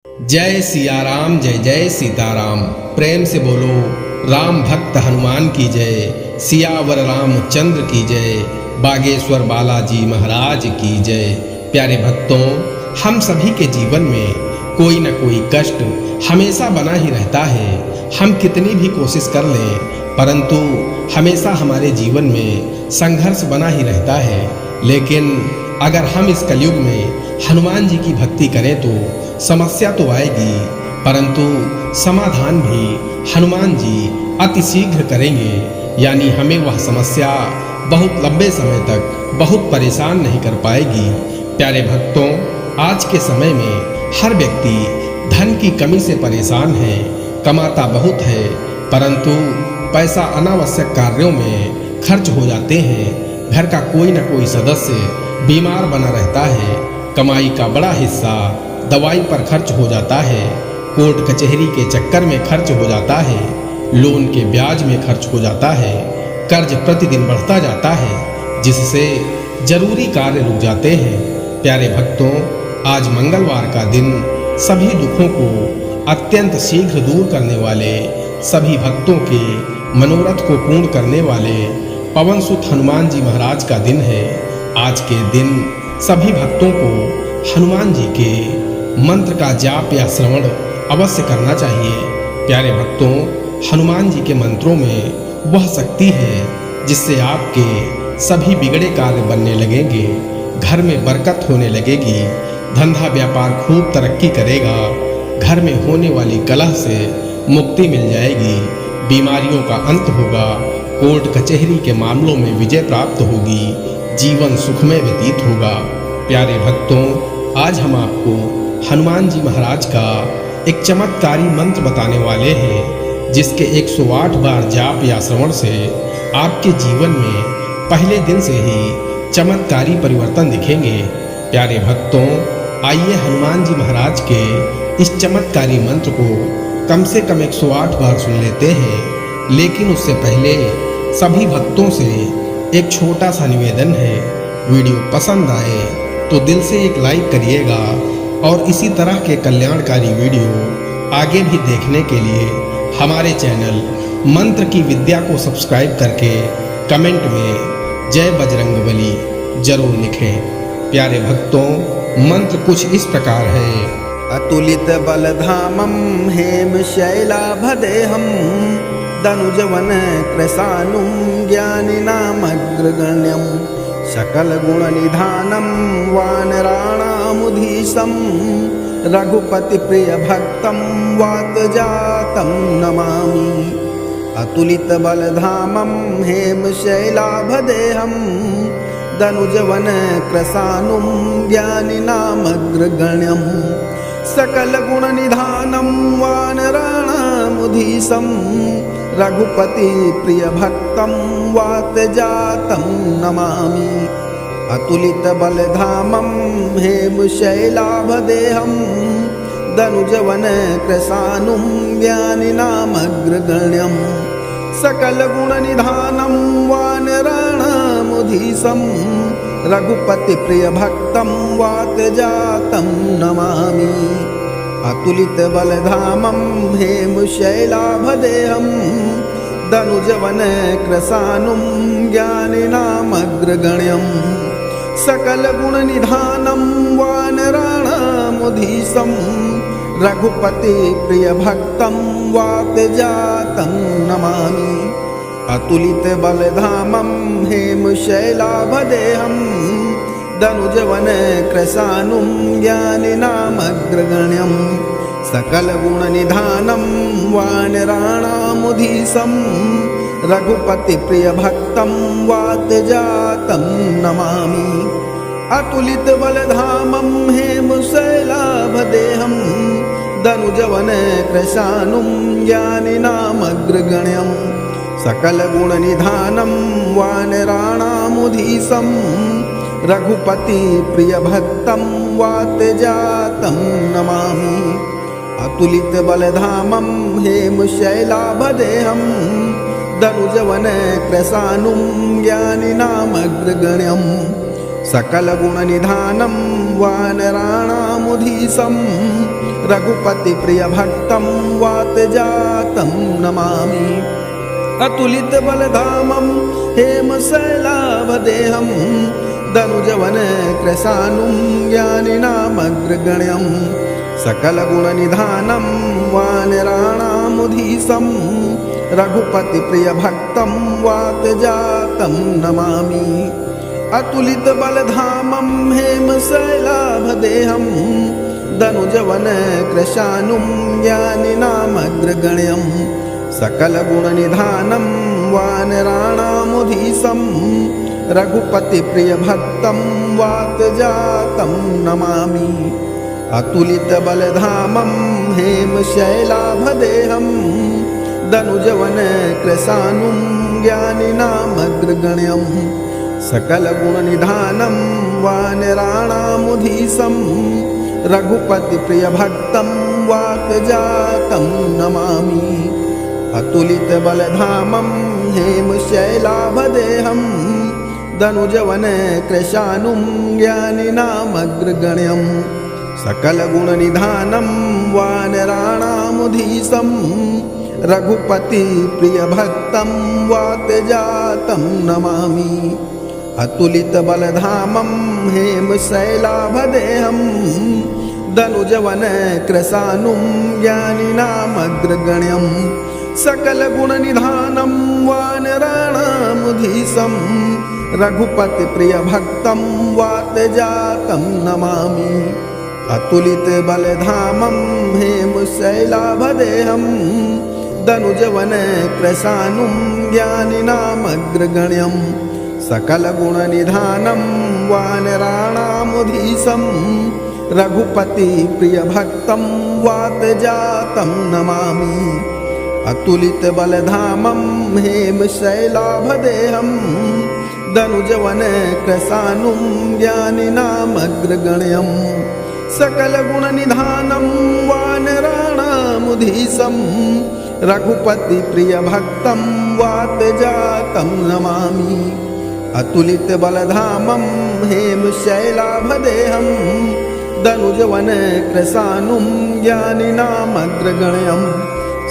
जय सिया राम, जय जय सीताराम। प्रेम से बोलो राम भक्त हनुमान की जय। सियावर रामचंद्र की जय। बागेश्वर बालाजी महाराज की जय। प्यारे भक्तों, हम सभी के जीवन में कोई न कोई कष्ट हमेशा बना ही रहता है। हम कितनी भी कोशिश कर लें, परंतु हमेशा हमारे जीवन में संघर्ष बना ही रहता है। लेकिन अगर हम इस कलयुग में हनुमान जी की भक्ति करें तो समस्या तो आएगी, परंतु समाधान भी हनुमान जी अति शीघ्र करेंगे। यानी हमें वह समस्या बहुत लंबे समय तक बहुत परेशान नहीं कर पाएगी। प्यारे भक्तों, आज के समय में हर व्यक्ति धन की कमी से परेशान है। कमाता बहुत है, परंतु पैसा अनावश्यक कार्यों में खर्च हो जाते हैं। घर का कोई न कोई सदस्य बीमार बना रहता है। कमाई का बड़ा हिस्सा दवाई पर खर्च हो जाता है। कोर्ट कचहरी के चक्कर में खर्च हो जाता है। लोन के ब्याज में खर्च हो जाता है। कर्ज प्रतिदिन बढ़ता जाता है, जिससे जरूरी कार्य रुक जाते हैं। प्यारे भक्तों, आज मंगलवार का दिन सभी दुखों को अत्यंत शीघ्र दूर करने वाले, सभी भक्तों के मनोरथ को पूर्ण करने वाले पवन सुत हनुमान जी महाराज का दिन है। आज के दिन सभी भक्तों को हनुमान जी के मंत्र का जाप या श्रवण अवश्य करना चाहिए। प्यारे भक्तों, हनुमान जी के मंत्रों में वह शक्ति है जिससे आपके सभी बिगड़े कार्य बनने लगेंगे। घर में बरकत होने लगेगी। धंधा व्यापार खूब तरक्की करेगा। घर में होने वाली कलह से मुक्ति मिल जाएगी। बीमारियों का अंत होगा। कोर्ट कचहरी के मामलों में विजय प्राप्त होगी। जीवन सुखमय व्यतीत होगा। प्यारे भक्तों, आज हम आपको हनुमान जी महाराज का एक चमत्कारी मंत्र बताने वाले हैं, जिसके 108 बार जाप या श्रवण से आपके जीवन में पहले दिन से ही चमत्कारी परिवर्तन दिखेंगे। प्यारे भक्तों, आइए हनुमान जी महाराज के इस चमत्कारी मंत्र को कम से कम 108 बार सुन लेते हैं। लेकिन उससे पहले सभी भक्तों से एक छोटा सा निवेदन है। वीडियो पसंद आए तो दिल से एक लाइक करिएगा और इसी तरह के कल्याणकारी वीडियो आगे भी देखने के लिए हमारे चैनल मंत्र की विद्या को सब्सक्राइब करके कमेंट में जय बजरंगबली जरूर लिखें। प्यारे भक्तों, मंत्र कुछ इस प्रकार है। अतुलित बलधामं हेम शैलाभदेहं दनुजवन कृशानुं ज्ञानिनामग्रगण्यं सकल गुण निधानं वानराणामुधीशं रघुपति प्रिय भक्तं वातजातं नमामि। अतुलित बलधामं हेम शैलाभदेहं दनुजवन कृशानुं ज्ञानिनामग्रगण्यं सकल गुण निधानं वानराणामुधीशं रघुपति प्रिय भक्तं वातजातं नमामि। अतुलित बलधामं हेम शैलाभदेहं दनुजवन कृशानुं ज्ञानिनामग्रगण्यं सकल गुण निधानं वानराणामुधीशं रघुपति प्रिय भक्तं वातजातं नमामि। अतुलित बलधामं हेम शैलाभदेहं दनुजवन कृशानुं ज्ञानिनामग्रगण्यं सकल गुण निधानं वानराणामुधीशं रघुपति प्रिय भक्तं वातजातं नमामि। अतुलित बलधामं हेम शैलाभदेहं दनुजवन कृशानुं ज्ञानिनामग्रगण्यं सकल गुण निधानं वानराणामुधीशं रघुपति प्रिय भक्तं वातजातं नमामि। अतुलित बलधामं हेम शैलाभदेहं दनुजवन कृशानुं ज्ञानिनामग्रगण्यं सकल गुण निधानं वानराणामुधीशं रघुपति प्रिय भक्तं वातजातं नमामि। अतुलित बलधामं हेम शैलाभदेहं दनुजवन कृशानुं ज्ञानिनामग्रगण्यं सकल गुण निधानं वानराणामुधीशं रघुपति प्रिय भक्तं वातजातं नमामि। अतुलित बलधामं हेमशैलाभदेहं दनुजवन कृशानुं ज्ञानिनामग्रगण्यं सकलगुणनिधानं वानराणामुधीशं रघुपति प्रिय भक्तं वातजातं नमामि। अतुलित बलधामं हेमशैलाभदेहं दनुजवन कृशानुं ज्ञानिनामग्रगण्यं सकलगुणनिधानं वानराणामुधीशं रघुपति प्रिय भक्तं वातजातं नमामि। अतुलित बलधामं हेमशैलाभदेहं दनुजवन कृशानुं ज्ञानिनामग्रगण्यं सकलगुणनिधानं वानराणामुधीशं रघुपति प्रिय भक्तं वातजातं नमामि। अतुलित बलधामं हेमशैलाभदेहं दनुजवन कृशानुं ज्ञानिनामग्रगण्यं सकलगुणनिधानं वानराणामुधीशं रघुपति प्रिय भक्तं वातजातं नमामि। अतुलित बलधामं हेमशैलाभदेहं दनुजवन कृशानुं ज्ञानिनामग्रगण्यं सकलगुणनिधानं वानराणामुधीशं रघुपति प्रिय भक्तं वातजातं नमामि। अतुलित बलधामं हेमशैलाभदेहं दनुजवन कृशानुं ज्ञानिनामग्रगण्यं सकलगुणनिधानं वानराणामुधीशं रघुपति प्रिय भक्तं वातजातं नमामि। अतुलित बलधामं हेमशैलाभदेहं दनुजवन कृशानुं ज्ञानिनामग्रगण्यं सकलगुणनिधानं वानराणामुधीशं रघुपति प्रिय भक्तं वातजातं नमामि। अतुलित बलधामं हेमशैलाभदेहं दनुजवन कृशानुं ज्ञानिनामग्रगण्यं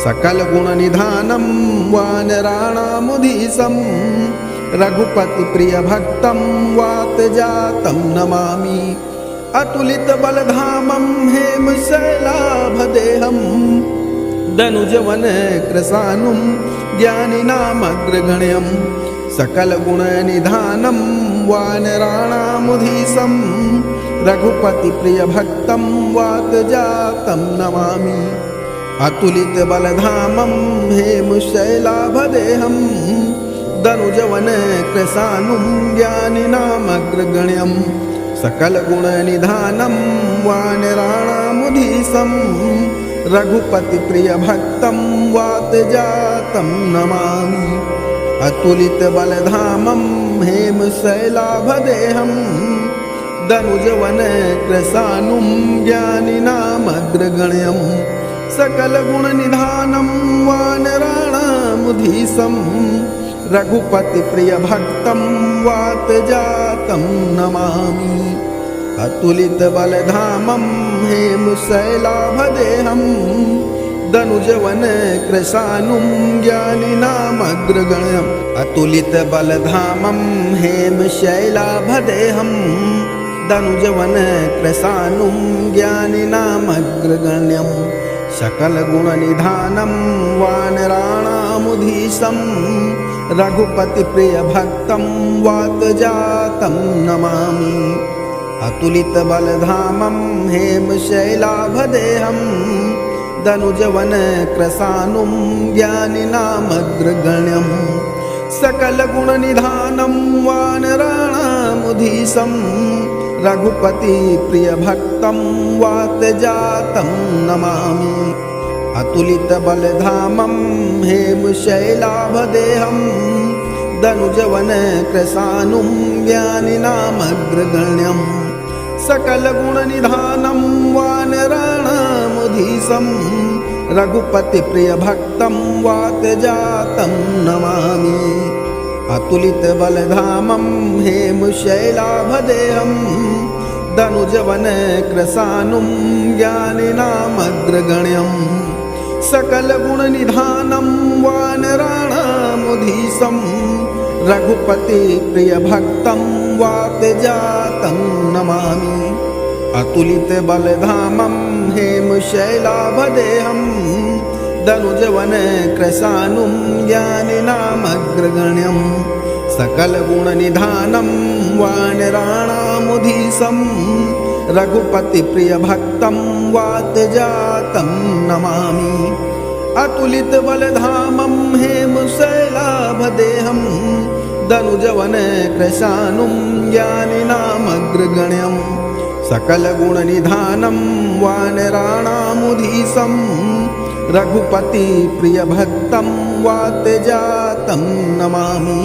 सकलगुणनिधानं वानराणामुधीशं रघुपति प्रिय भक्तं वातजातं नमामि। अतुलित बलधामं हेमशैलाभदेहं दनुजवन कृशानुं ज्ञानिनामग्रगण्यं सकलगुणनिधानं वानराणामुधीशं रघुपति प्रिय भक्तं वातजातं नमामि। अतुलित बलधामं हेमशैलाभदेहं दनुजवन कृशानुं ज्ञानिनामग्रगण्यं सकलगुणनिधानं वानराणामुधीशं रघुपति प्रिय भक्तं वातजातं नमामि। अतुलित बलधामं हेमशैलाभदेहं दनुजवन कृशानुं ज्ञानिनामग्रगण्यं सकलगुणनिधानं वानराणामुधीशं रघुपति प्रिय भक्तं वातजातं नमामि। अतुलित बलधामं हेमशैलाभदेहं दनुजवन कृशानुं ज्ञानिनामग्रगण्यं अतुलित बलधामं हेमशैलाभदेहं दनुजवन कृशानुं ज्ञानिनामग्रगण्यं सकलगुणनिधानं वानराणामुधीशं रघुपति प्रिय भक्तं वातजातं नमामि। अतुलित बलधामं हेमशैलाभदेहं दनुजवन कृशानुं ज्ञानिनामग्रगण्यं सकलगुणनिधानं वानराणामुधीशं रघुपति प्रिय भक्तं वातजातं नमामि। अतुलित बलधामं हेमशैलाभदेहं दनुजवन कृशानुं ज्ञानिनामग्रगण्यं सकलगुणनिधानं वानराणामुधीशं रघुपति प्रिय भक्तं वातजातं नमामि। अतुलित बलधामं हेमशैलाभदेहं दनुजवनकृशानुं ज्ञानिनामग्रगण्यं सकलगुणनिधानं वानराणामुधीशं रघुपतिप्रियभक्तं वातजातं नमामि अतुलितबलधामं हेमशैलाभदेहं दनुजवनकृशानुं ज्ञानिनामग्रगण्यं सकलगुणनिधानं वानराणामुधीशं रघुपतिप्रियभक्तं वातजातं नमामि अतुलितबलधामं हेमशैलाभदेहं दनुजवनकृशानुं ज्ञानिनामग्रगण्यं सकलगुणनिधानं वानराणामुधीशं रघुपतिप्रियभक्तं वातजातं नमामि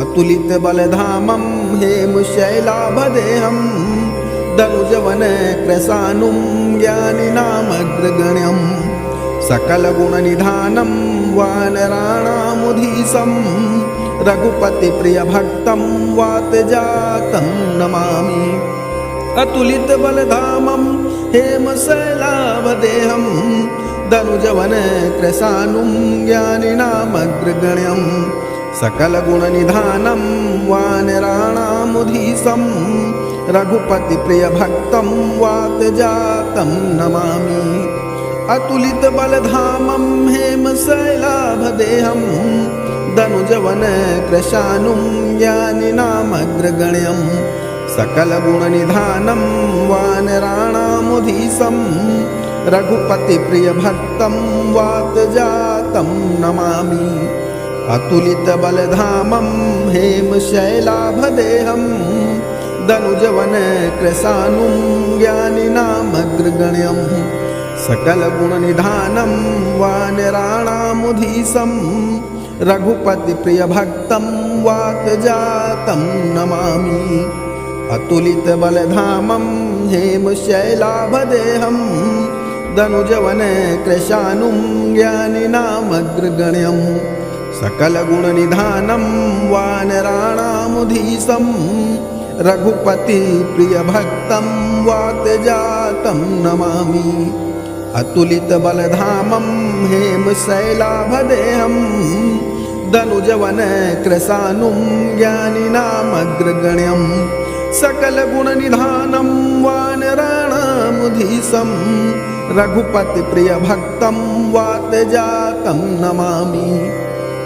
अतुलितबलधामं हेमशैलाभदेहं दनुजवनकृशानुं ज्ञानिनामग्रगण्यं सकलगुणनिधानं वानराणामुधीशं रघुपतिप्रियभक्तं वातजातं नमामि अतुलितबलधामं हेमशैलाभदेहं दनुजवनकृशानुं ज्ञानिनामग्रगण्यं सकलगुणनिधानं वानराणामुधीशं रघुपतिप्रियभक्तं वातजातं नमामि अतुलितबलधामं हेमशैलाभदेहं दनुजवनकृशानुं ज्ञानिनामग्रगण्यं सकलगुणनिधानं वानराणामुधीशं रघुपतिप्रियभक्तं वातजातं नमामि अतुलितबलधामं हेमशैलाभदेहं दनुजवनकृशानुं ज्ञानिनामग्रगण्यं सकलगुणनिधानं वानराणामुधीशं रघुपतिप्रियभक्तं वातजातं नमामि अतुलितबलधामं हेमशैलाभदेहं दनुजवनकृशानुं ज्ञानिनामग्रगण्यं सकलगुणनिधानं वानराणामुधीशं रघुपतिप्रियभक्तं वातजातं नमामि अतुलितबलधामं हेमशैलाभदेहं दनुजवनकृशानुं ज्ञानिनामग्रगण्यं सकलगुणनिधानं वानराणामुधीशं रघुपतिप्रियभक्तं वातजातं नमामि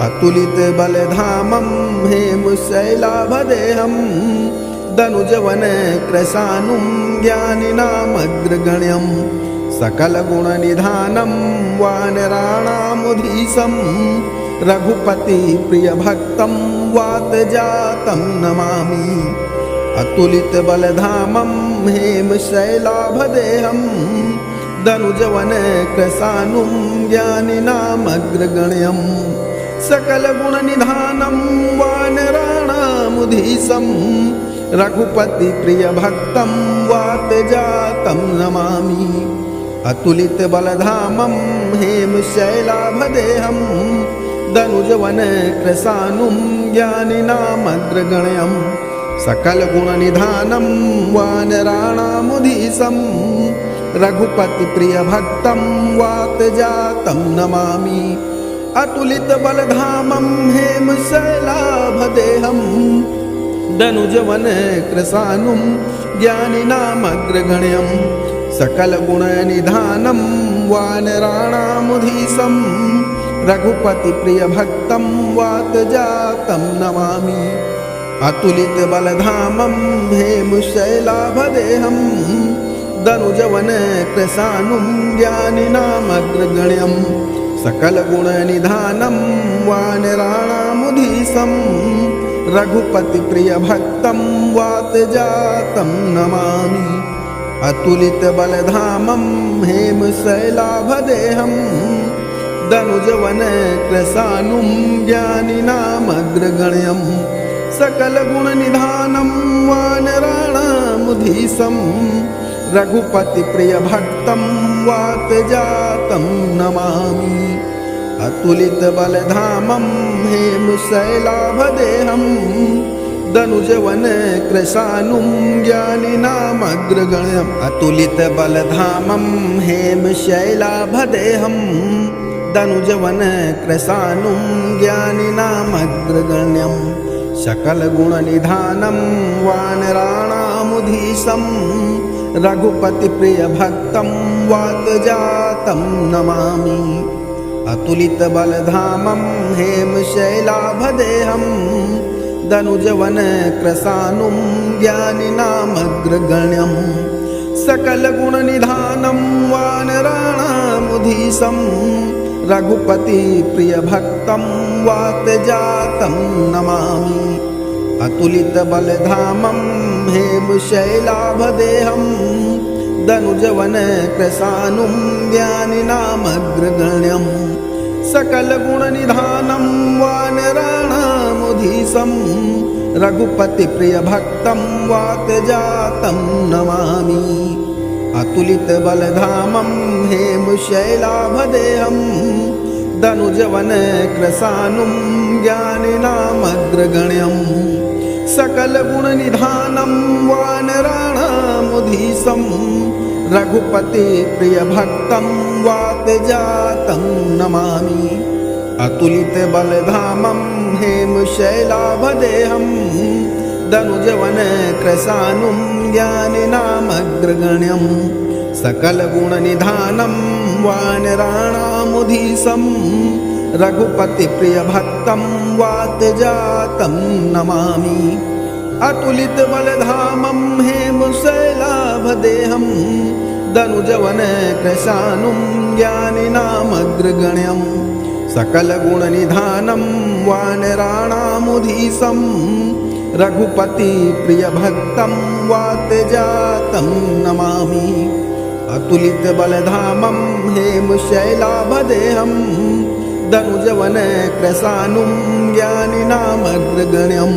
अतुलितबलधामं हेमशैलाभदेहं दनुजवनकृशानुं ज्ञानिनामग्रगण्यं सकलगुणनिधानं वानराणामुधीशं रघुपतिप्रियभक्तं वातजातं नमामि अतुलितबलधामं हेमशैलाभदेहं दनुजवनकृशानुं ज्ञानिनामग्रगण्यं सकलगुणनिधानं वानराणामुधीशं रघुपतिप्रियभक्तं वातजातं नमामि अतुलितबलधामं हेमशैलाभदेहं दनुजवनकृशानुं ज्ञानिनामग्रगण्यं सकलगुणनिधानं वानराणामुधीशं रघुपतिप्रियभक्तं वातजातं नमामि अतुलितबलधामं हेमशैलाभदेहं दनुजवनकृशानुं ज्ञानिनामग्रगण्यं सकलगुणनिधानं वानराणामुधीशं रघुपतिप्रियभक्तं वातजातं नमामि अतुलितबलधामं हेमशैलाभदेहं दनुजवनकृशानुं ज्ञानिनामग्रगण्यं सकलगुणनिधानं वानराणामुधीशं रघुपतिप्रियभक्तं वातजातं नमामि अतुलितबलधामं हेमशैलाभदेहं दनुजवनकृशानुं ज्ञानिनामग्रगण्यं सकलगुणनिधानं वानराणामुधीशं रघुपतिप्रियभक्तं वातजातं नमामि अतुलितबलधामं हेमशैलाभदेहं धनुजवन कृशानुं ज्ञानिनामग्रगण्यम् अतुलितबलधामं हेमशैलाभदेहं धनुजवन कृशानुं ज्ञानिनामग्रगण्यं सकलगुणनिधानं वानराणामुधीशं रघुपतिप्रियभक्तं वातजातं नमामि अतुलितबलधामं हेमशैलाभदेहं धनुजवन कृशानुं ज्ञानिनामग्रगण्यं सकलगुणनिधानं वानराणामुधीशं रघुपतिप्रियभक्तं वातजातं नमामि अतुलितबलधामं हेमशैलाभदेहं धनुजवन कृशानुं ज्ञानिनामग्रगण्यं सकलगुणनिधानं वानराणामुधीशं रघुपतिप्रियभक्तं वातजातं नमामि अतुलितबलधामं हेमशैलाभदेहं धनुजवन कृशानुं ज्ञानिनामग्रगण्यं सकलगुणनिधानं वानराणामुधीशं रघुपतिप्रियभक्तं वातजातं नमामि अतुलितबलधामं हेमशैलाभदेहं धनुजवन कृशानुं ज्ञानिनामग्रगण्यं सकलगुणनिधानं वानराणामुधीशं रघुपतिप्रियभक्तं वातजातं नमामि अतुलितबलधामं हेमशैलाभदेहं धनुजवन कृशानुं ज्ञानिनामग्रगण्यं सकलगुणनिधानं वानराणामुधीशं रघुपतिप्रियभक्तं वातजातं नमामि अतुलितबलधामं हेमशैलाभदेहं धनुजवन कृशानुं ज्ञानिनामग्रगण्यं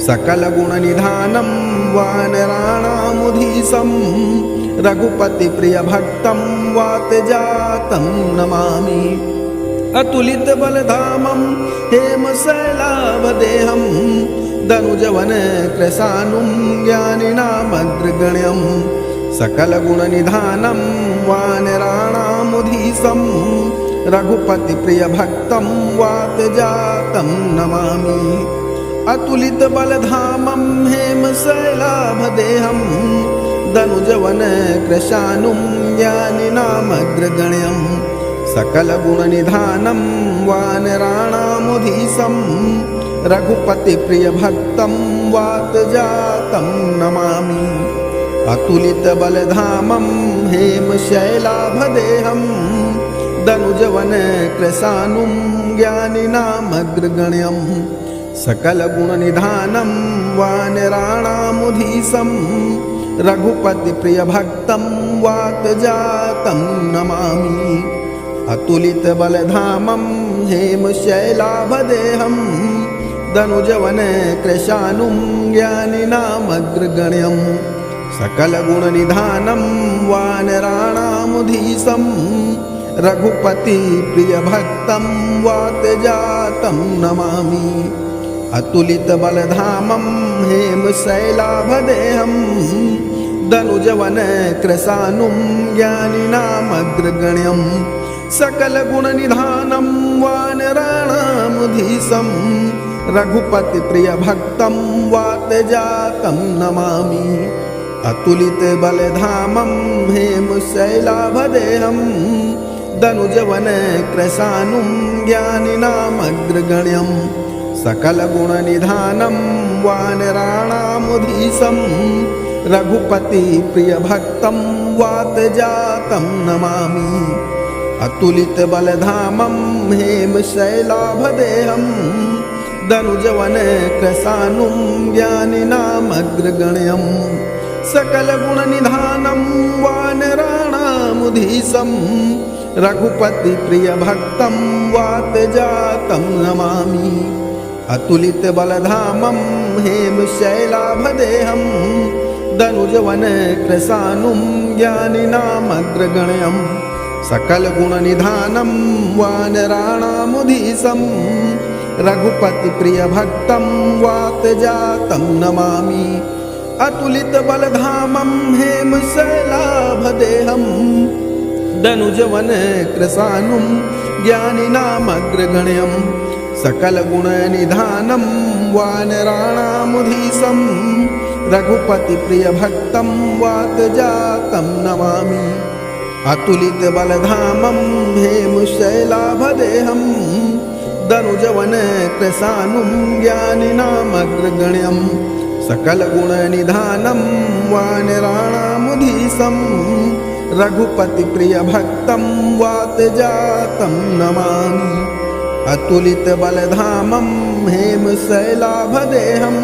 सकलगुणनिधानं वानराणामुधीशं रघुपतिप्रियभक्तं वातजातं नमामि अतुलितबलधामं हेमशैलाभदेहं धनुजवन कृशानुं ज्ञानिनामग्रगण्यं सकलगुणनिधानं वानराणामुधीशं रघुपतिप्रियभक्तं वातजातं नमामि अतुलितबलधामं हेमशैलाभदेहं धनुजवन कृशानुं ज्ञानिनामग्रगण्यं सकलगुणनिधानं वानराणामुधीशं रघुपतिप्रियभक्तं वातजातं नमामि अतुलितबलधामं हेमशैलाभदेहं धनुजवन कृशानुं ज्ञानिनामग्रगण्यं सकलगुणनिधानं वानराणामुधीशं रघुपतिप्रियभक्तं वातजातं नमामि अतुलितबलधामं हेमशैलाभदेहं धनुजवन कृशानुं ज्ञानिनामग्रगण्यं सकलगुणनिधानं वानराणामुधीशं रघुपतिप्रियभक्तं वातजातं नमामि अतुलितबलधामं हेमशैलाभदेहं धनुजवन कृशानुं ज्ञानिनामग्रगण्यं सकलगुणनिधानं वानराणामुधीशं रघुपतिप्रियभक्तं वातजातं नमामि अतुलितबलधामं हेमशैलाभदेहं धनुजवन कृशानुं ज्ञानिनामग्रगण्यं सकलगुणनिधानं वानराणामुधीशं रघुपतिप्रियभक्तं वातजातं नमामि अतुलितबलधामं हेमशैलाभदेहं धनुजवन कृशानुं ज्ञानिनामग्रगण्यं सकलगुणनिधानं वानराणामुधीशं रघुपतिप्रियभक्तं वातजातं नमामि अतुलितबलधामं हेमशैलाभदेहं धनुजवन कृशानुं ज्ञानिनामग्रगण्यं सकलगुणनिधानं वानराणामुधीशं रघुपति प्रिय भक्तं वातजातं नमामि अतुलित बलधामं हेमशैलाभदेहं दनुजवन कृशानुं ज्ञानिनामग्रगण्यं सकलगुणनिधानं वानराणामुधीशं रघुपति प्रिय भक्तं वातजातं नमामि अतुलित बलधामं हेमशैलाभदेहं दनुजवन कृशानुं ज्ञानिनामग्रगण्यं सकलगुणनिधानं वानराणामुधीशं रघुपति प्रिय भक्तं वातजातं नमामि अतुलित बलधामं हेमशैलाभदेहं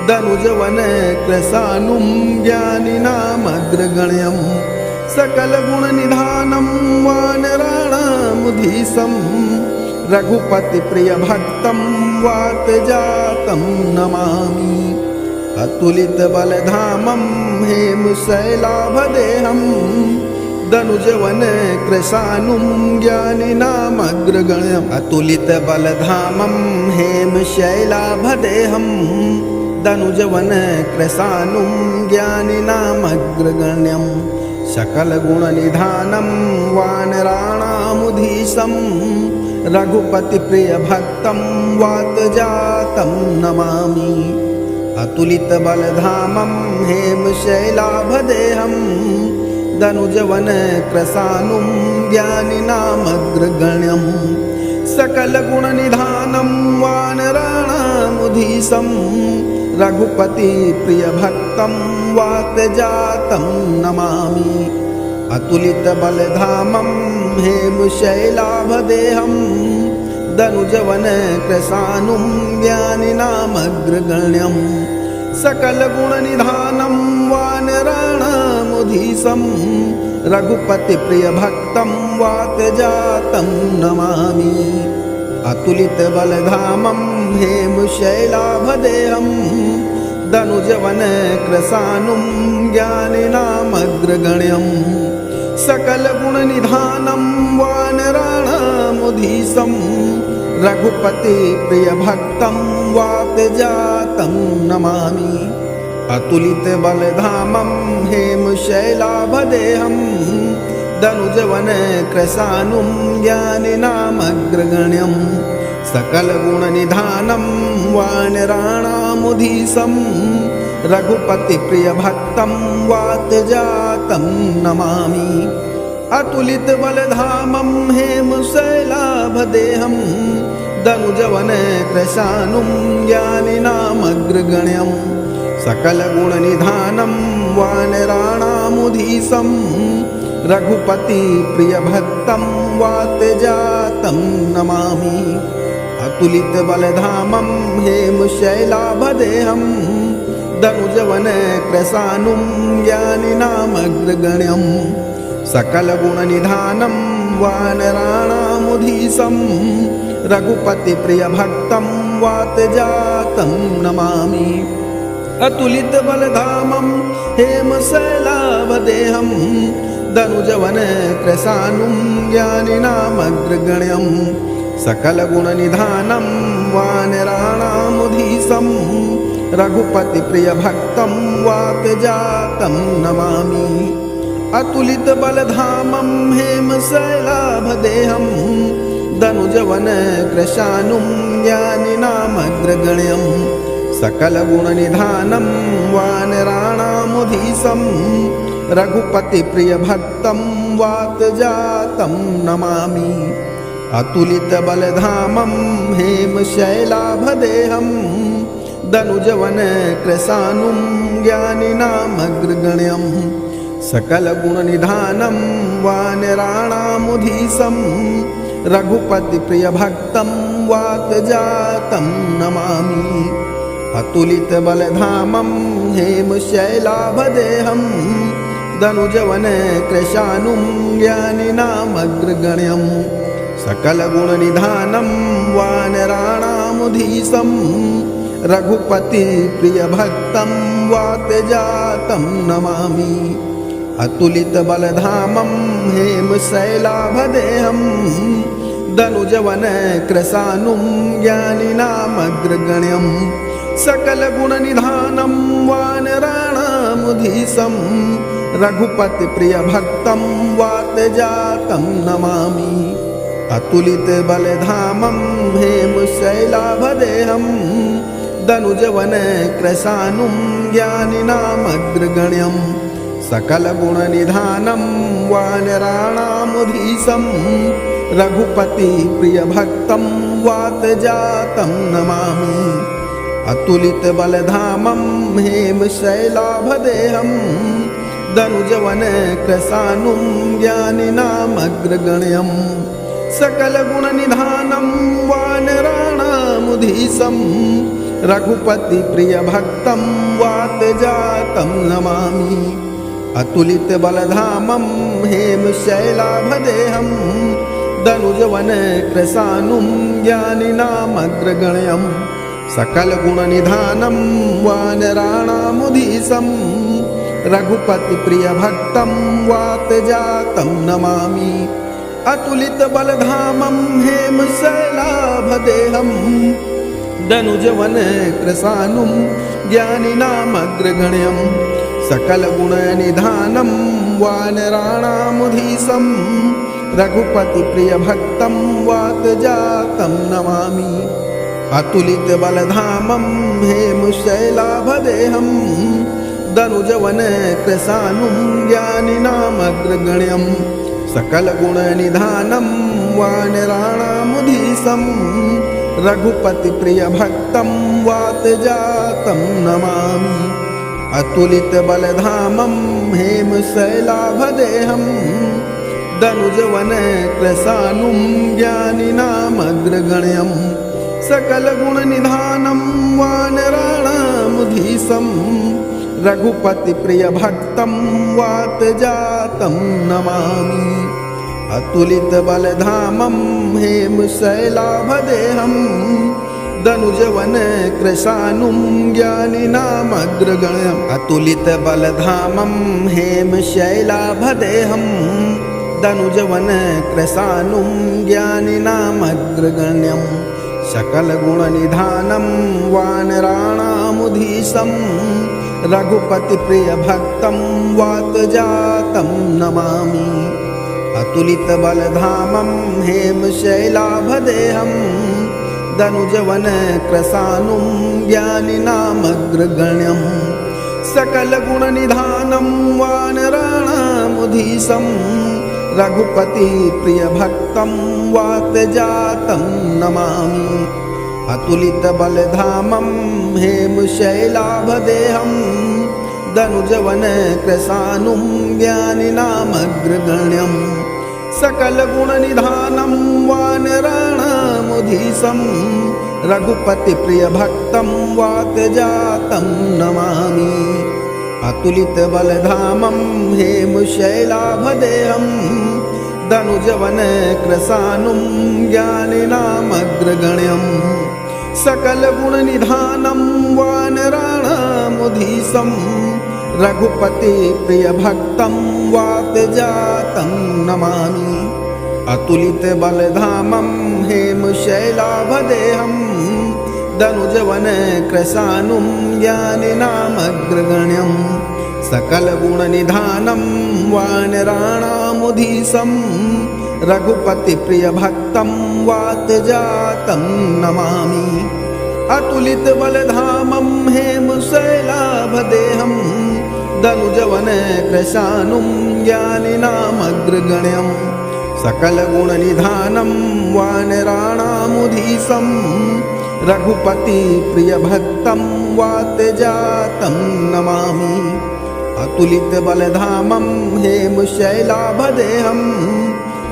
दनुजवन कृशानुं ज्ञानिनामग्रगण्यं सकलगुणनिधानं वानराणामुधीशं रघुपति प्रिय भक्तं वातजातं नमामि अतुलित बलधामं हेमशैलाभदेहं दनुजवन कृशानुं ज्ञानिनामग्रगण्यं अतुलित बलधामं हेमशैलाभदेहं दनुजवन कृशानुं ज्ञानिनामग्रगण्यं सकलगुणनिधानं वानराणामुधीशं रघुपति प्रिय भक्तं वातजातं नमामि अतुलित बलधामं हेमशैलाभदेहं दनुजवन कृशानुं ज्ञानिनामग्रगण्यं सकलगुणनिधानं वानराणामुधीशं रघुपति प्रिय भक्तं वातजातं नमामि अतुलित बलधामं हेमशैलाभदेहं दनुजवन कृशानुं ज्ञानिनामग्रगण्यं सकलगुणनिधानं वानराणामुधीशं रघुपति प्रिय भक्तं वातजातं नमामि अतुलित बलधामं हेमशैलाभदेहं दनुजवन कृशानुं ज्ञानिनामग्रगण्यं सकलगुणनिधानं वानराणामुधीशं रघुपति प्रिय भक्तं वातजातं नमामि अतुलित बलधामं हेमशैलाभदेहं दनुजवन कृशानुं ज्ञानिनामग्रगण्यं सकलगुणनिधानं वानराणामुधीशं रघुपति प्रिय भक्तं वातजातं नमामि अतुलित बलधामं हेमशैलाभदेहं दनुजवन कृशानुं ज्ञानिनामग्रगण्यं सकलगुणनिधानं वानराणामुधीशं रघुपति प्रिय भक्तं वातजातं नमामि अतुलित बलधामं हेमशैलाभदेहं दनुजवन कृशानुं ज्ञानिनामग्रगण्यं सकलगुणनिधानं वानराणामुधीशं रघुपति प्रिय भक्तं वातजातं नमामि अतुलित बलधामं हेमशैलाभदेहं दनुजवन कृशानुं ज्ञानिनामग्रगण्यं सकलगुणनिधानं वानराणामुधीशं रघुपति प्रिय भक्तं वातजातं नमामि अतुलित बलधामं हेमशैलाभदेहं दनुजवन कृशानुं ज्ञानिनामग्रगण्यं सकलगुणनिधानं वानराणामुधीशं रघुपति प्रिय भक्तं वातजातं नमामि अतुलित बलधामं हेमशैलाभदेहं दनुजवन कृशानुं ज्ञानिनामग्रगण्यं सकलगुणनिधानं वानराणामुधीशं रघुपति प्रिय भक्तं वातजातं नमामि अतुलित बलधामं हेमशैलाभदेहं दनुजवन कृशानुं ज्ञानिनामग्रगण्यं सकलगुणनिधानं वानराणामुधीशं रघुपति प्रिय भक्तं वातजातं नमामि अतुलित बलधामं हेमशैलाभदेहं धनुजवन कृशानुं ज्ञानिनामग्रगण्यं सकलगुणनिधानं वानराणामुधीशं रघुपतिप्रियभक्तं वातजातं नमामि। अतुलितबलधामं हेमशैलाभदेहं धनुजवन कृशानुं ज्ञानिनामग्रगण्यं सकलगुणनिधानं वानराणामुधीशं रघुपतिप्रियभक्तं वातजातं नमामि। अतुलितबलधामं हेमशैलाभदेहं धनुजवन कृशानुं ज्ञानिनामग्रगण्यं सकलगुणनिधानं वानराणामुधीशं रघुपतिप्रियभक्तं वातजातं नमामि। अतुलितबलधामं हेमशैलाभदेहं धनुजवन कृशानुं ज्ञानिनामग्रगण्यं सकलगुणनिधानं वानराणामुधीशं रघुपतिप्रियभक्तं वातजातं नमामि। अतुलितबलधामं हेमशैलाभदेहं धनुजवन कृशानुं ज्ञानिनामग्रगण्यं सकलगुणनिधानं वानराणामुधीशं रघुपतिप्रियभक्तं वातजातं नमामि। अतुलितबलधामं हेमशैलाभदेहं धनुजवन कृशानुं ज्ञानिनामग्रगण्यं सकलगुणनिधानं वानराणामुधीशं रघुपतिप्रियभक्तं वातजातं नमामि। अतुलितबलधामं हेमशैलाभदेहं धनुजवन कृशानुं ज्ञानिनामग्रगण्यं सकलगुणनिधानं वानराणामुधीशं रघुपतिप्रियभक्तं वातजातं नमामि। अतुलितबलधामं हेमशैलाभदेहं धनुजवन कृशानुं ज्ञानिनामग्रगण्यम् अतुलितबलधामं हेमशैलाभदेहं धनुजवन कृशानुं ज्ञानिनामग्रगण्यं सकलगुणनिधानं वानराणामुधीशं रघुपतिप्रियभक्तं वातजातं नमामि। अतुलितबलधामं हेमशैलाभदेहं धनुजवन कृशानुं ज्ञानिनामग्रगण्यं सकलगुणनिधानं वानराणामुधीशं रघुपतिप्रियभक्तं वातजातं नमामि। अतुलितबलधामं हेमशैलाभदेहं धनुजवन कृशानुं ज्ञानिनामग्रगण्यं सकलगुणनिधानं वानराणामुधीशं रघुपतिप्रियभक्तं वातजातं नमामि। अतुलितबलधामं हेमशैलाभदेहं धनुजवन कृशानुं ज्ञानिनामग्रगण्यं सकलगुणनिधानं वानराणामुधीशं रघुपतिप्रियभक्तं वातजातं नमामि। अतुलितबलधामं हेमशैलाभदेहं धनुजवन कृशानुं ज्ञानिनामग्रगण्यं सकलगुणनिधानं वानराणामुधीशं रघुपतिप्रियभक्तं वातजातं नमामि। अतुलितबलधामं हेमशैलाभदेहं धनुजवन कृशानुं ज्ञानिनामग्रगण्यं सकलगुणनिधानं वानराणामुधीशं रघुपतिप्रियभक्तं वातजातं नमामि। अतुलितबलधामं हेमशैलाभदेहं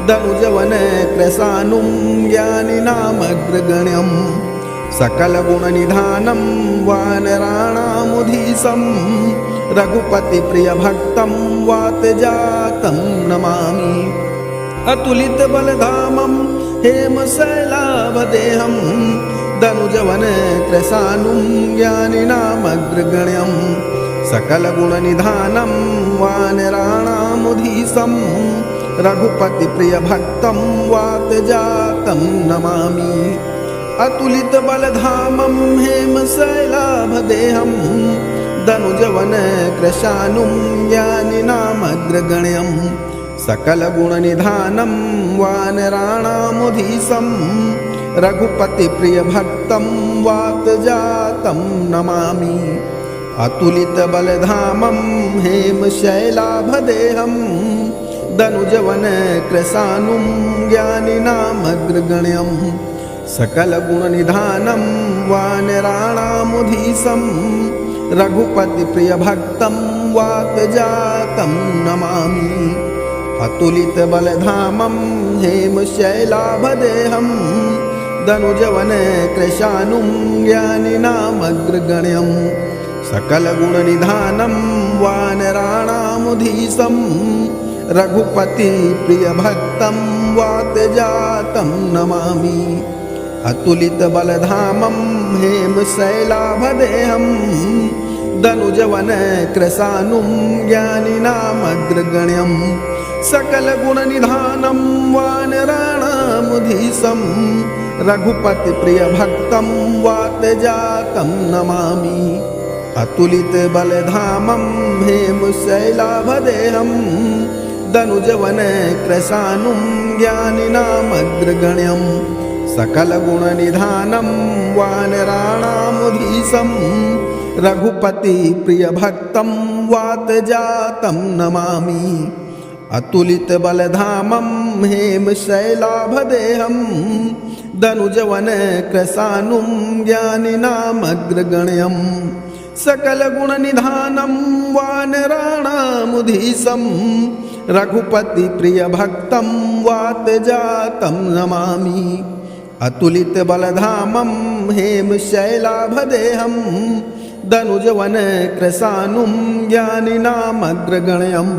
धनुजवन कृशानुं ज्ञानिनामग्रगण्यं सकलगुणनिधानं वानराणामुधीशं रघुपतिप्रियभक्तं वातजातं नमामि। अतुलितबलधामं हेमशैलाभदेहं धनुजवन कृशानुं ज्ञानिनामग्रगण्यं सकलगुणनिधानं वानराणामुधीशं रघुपति प्रिय भक्तं वातजातं नमामि अतुलित बलधामं हेमशैलाभदेहं दनुजवन कृशानुं ज्ञानिनामग्रगण्यं सकलगुणनिधानं वानराणामुधीशं रघुपति प्रिय भक्तं वातजातं नमामि अतुलित बलधामं हेमशैलाभदेहं दनुजवन कृशानुं ज्ञानिनामग्रगण्यं सकलगुणनिधानं वानराणामुधीशं रघुपति प्रिय भक्तं वातजातं नमामि अतुलित बलधामं हेमशैलाभदेहं दनुजवन कृशानुं ज्ञानिनामग्रगण्यं सकलगुणनिधानं वानराणामुधीशं रघुपति प्रिय भक्तं वातजातं नमामि अतुलित बलधामं हेमशैलाभदेहं दनुजवन कृशानुं ज्ञानिनामग्रगण्यं सकलगुणनिधानं वानराणामुधीशं रघुपति प्रिय भक्तं वातजातं नमामि अतुलित बलधामं हेमशैलाभदेहं दनुजवन कृशानुं ज्ञानिनामग्रगण्यं सकलगुणनिधानं वानराणामुधीशं रघुपति प्रिय भक्तं वातजातं नमामि अतुलित बलधामं हेमशैलाभदेहं दनुजवन कृशानुं ज्ञानिनामग्रगण्यं सकलगुणनिधानं वानराणामुधीशं रघुपति प्रिय भक्तं वातजातं नमामि अतुलित बलधामं हेमशैलाभदेहं दनुजवन कृशानुं ज्ञानिनामग्रगण्यं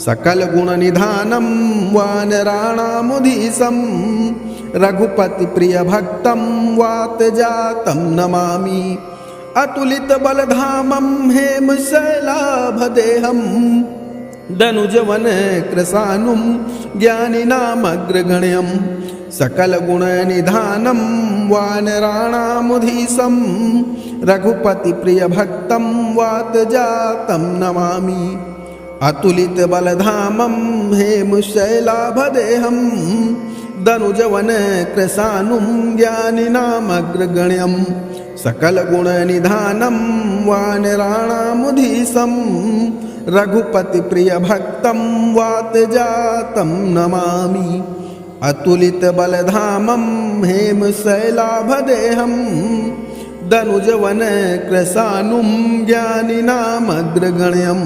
सकलगुणनिधानं वानराणामुधीशं रघुपति प्रिय भक्तं वातजातं नमामि अतुलित बलधामं हेमशैलाभदेहं दनुजवन कृशानुं ज्ञानिनामग्रगण्यं सकलगुणनिधानं वानराणामुधीशं रघुपति प्रिय भक्तं वातजातं नमामि अतुलित बलधामं हेमशैलाभदेहं दनुजवन कृशानुं ज्ञानिनामग्रगण्यं सकलगुणनिधानं वानराणामुधीशं रघुपति प्रिय भक्तं वातजातं नमामि अतुलित बलधामं हेमशैलाभदेहं दनुजवन कृशानुं ज्ञानिनामग्रगण्यं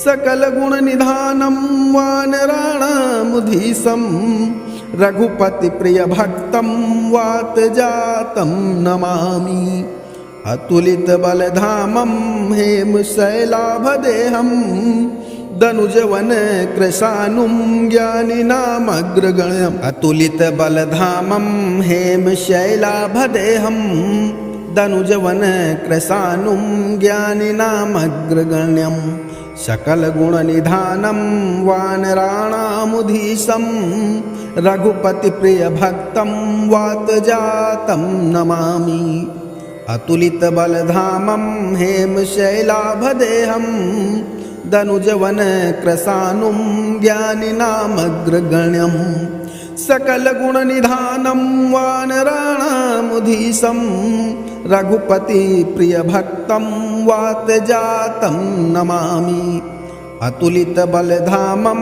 सकलगुणनिधानं वानराणामुधीशं रघुपति प्रिय भक्तं वातजातं नमामि अतुलित बलधामं हेमशैलाभदेहं दनुजवन कृशानुं ज्ञानिनामग्रगण्यं अतुलित बलधामं हेमशैलाभदेहं दनुजवन कृशानुं ज्ञानिनामग्रगण्यं सकलगुणनिधानं वानराणामुधीशं रघुपति प्रिय भक्तं वातजातं नमामि अतुलित बलधामं हेमशैलाभदेहं दनुजवन कृशानुं ज्ञानिनामग्रगण्यं सकलगुणनिधानं वानराणामुधीशं रघुपति प्रिय भक्तं वातजातं नमामि अतुलित बलधामं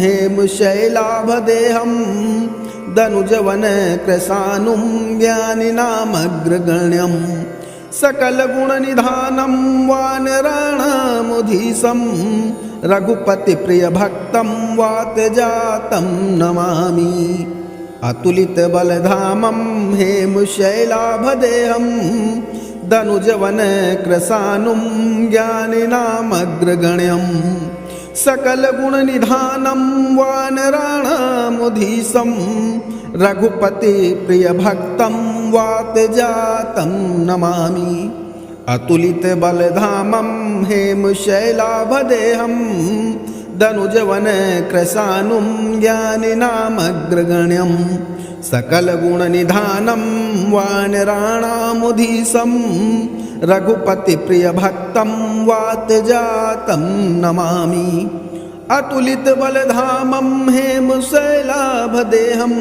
हेमशैलाभदेहं दनुजवन कृशानुं ज्ञानिनामग्रगण्यं सकलगुणनिधानं वानराणामुधीशं रघुपति प्रिय भक्तं वातजातं नमामि अतुलित बलधामं हेमशैलाभदेहं दनुजवन कृशानुं ज्ञानिनामग्रगण्यं सकलगुणनिधानं वानराणामुधीशं रघुपति प्रिय भक्तं वातजातं नमामि अतुलित बलधामं हेमशैलाभदेहं धनुजवन कृशानुं ज्ञानिनामग्रगण्यं सकलगुणनिधानं वानराणामुधीशं रघुपतिप्रियभक्तं वातजातं नमामि अतुलितबलधामं हेमशैलाभदेहं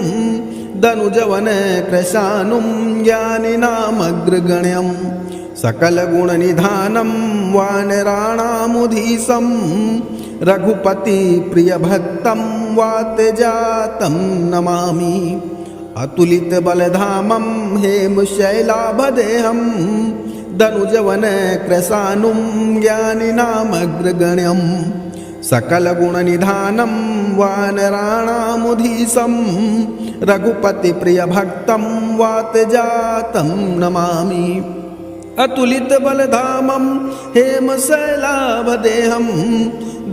धनुजवन कृशानुं ज्ञानिनामग्रगण्यं सकलगुणनिधानं वानराणामुधीशं रघुपतिप्रियभक्तं वातजातं नमामि अतुलितबलधामं हेमशैलाभदेहं धनुजवन कृशानुं ज्ञानिनामग्रगण्यं सकलगुणनिधानं वानराणामुधीशं रघुपतिप्रियभक्तं वातजातं नमामि अतुलितबलधामं हेमशैलाभदेहं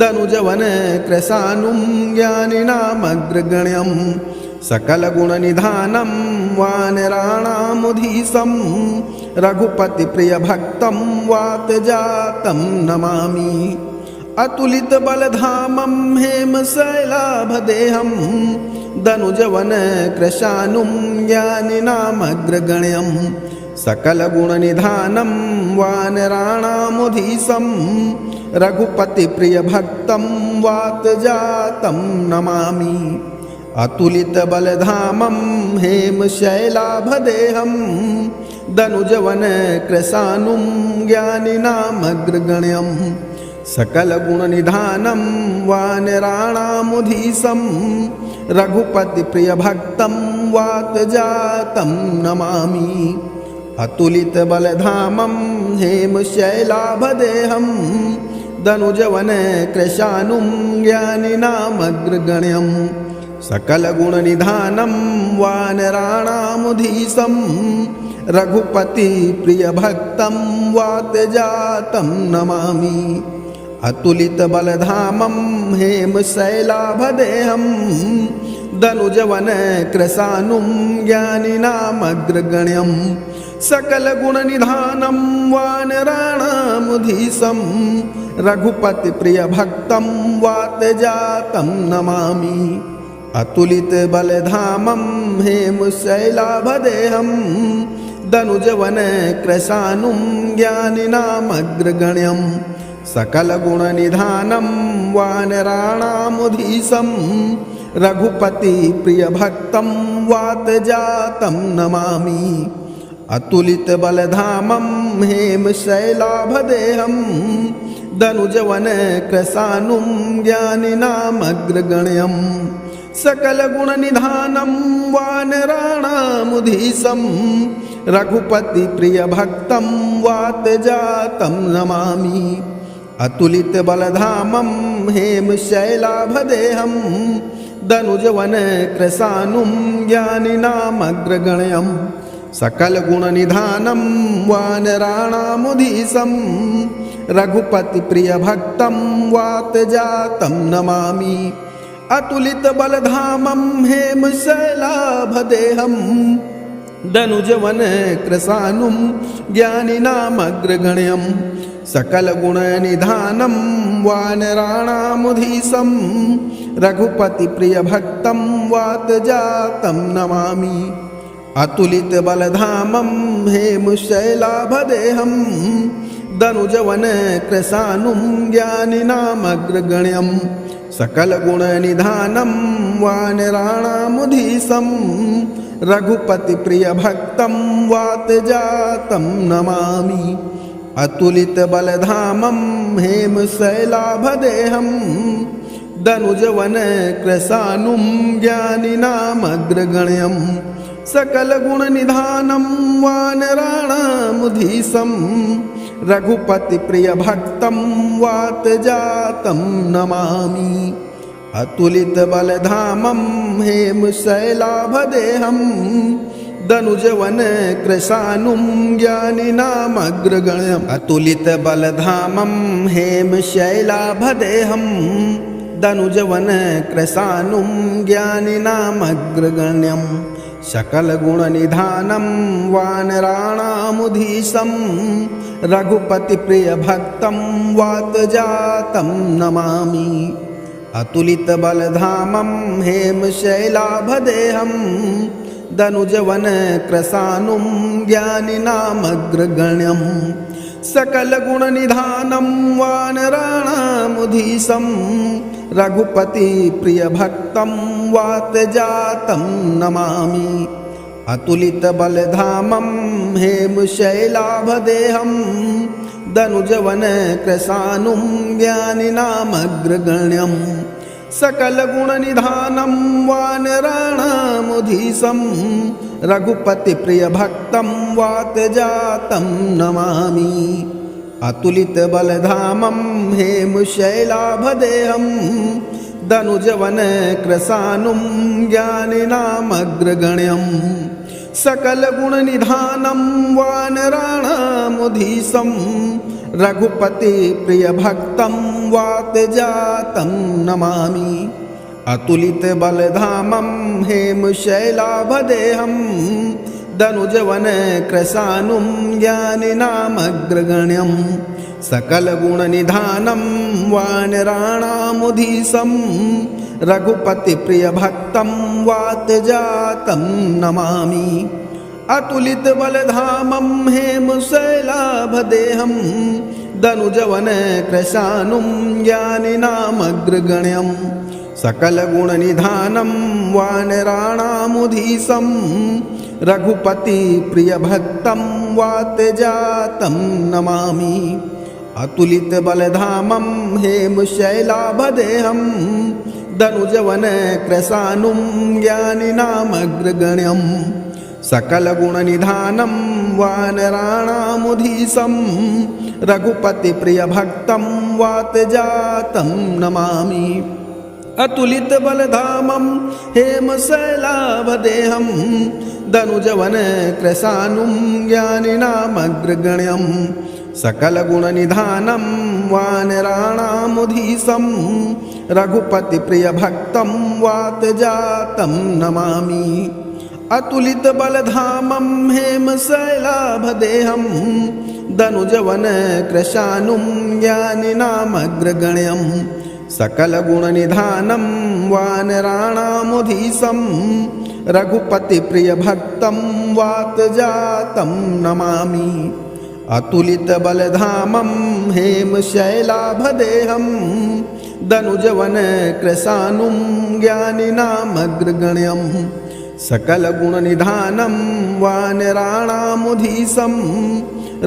धनुजवन कृशानुं ज्ञानिनामग्रगण्यं सकलगुणनिधानं वानराणामुधीशं रघुपतिप्रियभक्तं वातजातं नमामि अतुलितबलधामं हेमशैलाभदेहं धनुजवन कृशानुं ज्ञानिनामग्रगण्यं सकलगुणनिधानं वानराणामुधीशं रघुपतिप्रियभक्तं वातजातं नमामि अतुलितबलधामं हेमशैलाभदेहं धनुजवन कृशानुं ज्ञानिनामग्रगण्यं सकलगुणनिधानं वानराणामुधीशं रघुपतिप्रियभक्तं वातजातं नमामि अतुलितबलधामं हेमशैलाभदेहं धनुजवन कृशानुं ज्ञानिनामग्रगण्यं सकलगुणनिधानं वानराणामुधीशं रघुपतिप्रियभक्तं वातजातं नमामि अतुलितबलधामं हेमशैलाभदेहं धनुजवन कृशानुं ज्ञानिनामग्रगण्यं सकलगुणनिधानं वानराणामुधीशं रघुपतिप्रियभक्तं वातजातं नमामि अतुलितबलधामं हेमशैलाभदेहं धनुजवन कृशानुं ज्ञानिनामग्रगण्यं सकलगुणनिधानं वानराणामुधीशं रघुपतिप्रियभक्तं वातजातं नमामि अतुलितबलधामं हेमशैलाभदेहं धनुजवन कृशानुं ज्ञानिनामग्रगण्यं सकलगुणनिधानं वानराणामुधीशं रघुपतिप्रियभक्तं वातजातं नमामि अतुलितबलधामं हेमशैलाभदेहं धनुजवन कृशानुं ज्ञानिनामग्रगण्यं सकलगुणनिधानं वानराणामुधीशं रघुपतिप्रियभक्तं वातजातं नमामि अतुलितबलधामं हेमशैलाभदेहं धनुजवन कृशानुं ज्ञानिनामग्रगण्यं सकलगुणनिधानं वानराणामुधीशं रघुपतिप्रियभक्तं वातजातं नमामि अतुलितबलधामं हेमशैलाभदेहं धनुजवन कृशानुं ज्ञानिनामग्रगण्यं सकलगुणनिधानं वानराणामुधीशं रघुपतिप्रियभक्तं वातजातं नमामि अतुलितबलधामं हेमशैलाभदेहं धनुजवन कृशानुं ज्ञानिनामग्रगण्यं सकलगुणनिधानं वानराणामुधीशं रघुपतिप्रियभक्तं वातजातं नमामि अतुलितबलधामं हेमशैलाभदेहं धनुजवन कृशानुं ज्ञानिनामग्रगण्यं अतुलितबलधामं हेमशैलाभदेहं धनुजवन कृशानुं ज्ञानिनामग्रगण्यं सकलगुणनिधानं वानराणामुधीशं रघुपतिप्रियभक्तं वातजातं नमामि अतुलितबलधामं हेमशैलाभदेहं दनुजवनकृशानुं ज्ञानिनामग्रगण्यं सकलगुणनिधानं वानराणामुधीशं रघुपतिप्रियभक्तं वातजातं नमामि। अतुलितबलधामं हेमशैलाभदेहं दनुजवनकृशानुं ज्ञानिनामग्रगण्यं सकलगुणनिधानं वानराणामुधीशं रघुपतिप्रियभक्तं वातजातं नमामि। अतुलितबलधामं हेमशैलाभदेहं दनुजवनकृशानुं ज्ञानिनामग्रगण्यं सकलगुणनिधानं वानराणामुधीशं रघुपतिप्रियभक्तं वातजातं नमामि। अतुलितबलधामं हेमशैलाभदेहं दनुजवनकृशानुं ज्ञानिनामग्रगण्यं सकलगुणनिधानं वानराणामुधीशं रघुपतिप्रियभक्तं वातजातं नमामि। अतुलितबलधामं हेमशैलाभदेहं दनुजवनकृशानुं ज्ञानिनामग्रगण्यं सकलगुणनिधानं वानराणामुधीशं रघुपतिप्रियभक्तं वातजातं नमामि। अतुलितबलधामं हेमशैलाभदेहं दनुजवनकृशानुं ज्ञानिनामग्रगण्यं सकलगुणनिधानं वानराणामुधीशं रघुपतिप्रियभक्तं वातजातं नमामि। अतुलितबलधामं हेमशैलाभदेहं दनुजवनकृशानुं ज्ञानिनामग्रगण्यं सकलगुणनिधानं वानराणामुधीशं रघुपतिप्रियभक्तं वातजातं नमामि। अतुलितबलधामं हेमशैलाभदेहं दनुजवनकृशानुं ज्ञानिनामग्रगण्यं सकलगुणनिधानं वानराणामुधीशं रघुपतिप्रियभक्तं वातजातं नमामि। अतुलितबलधामं हेमशैलाभदेहं दनुजवनकृशानुं ज्ञानिनामग्रगण्यं सकलगुणनिधानं वानराणामुधीशं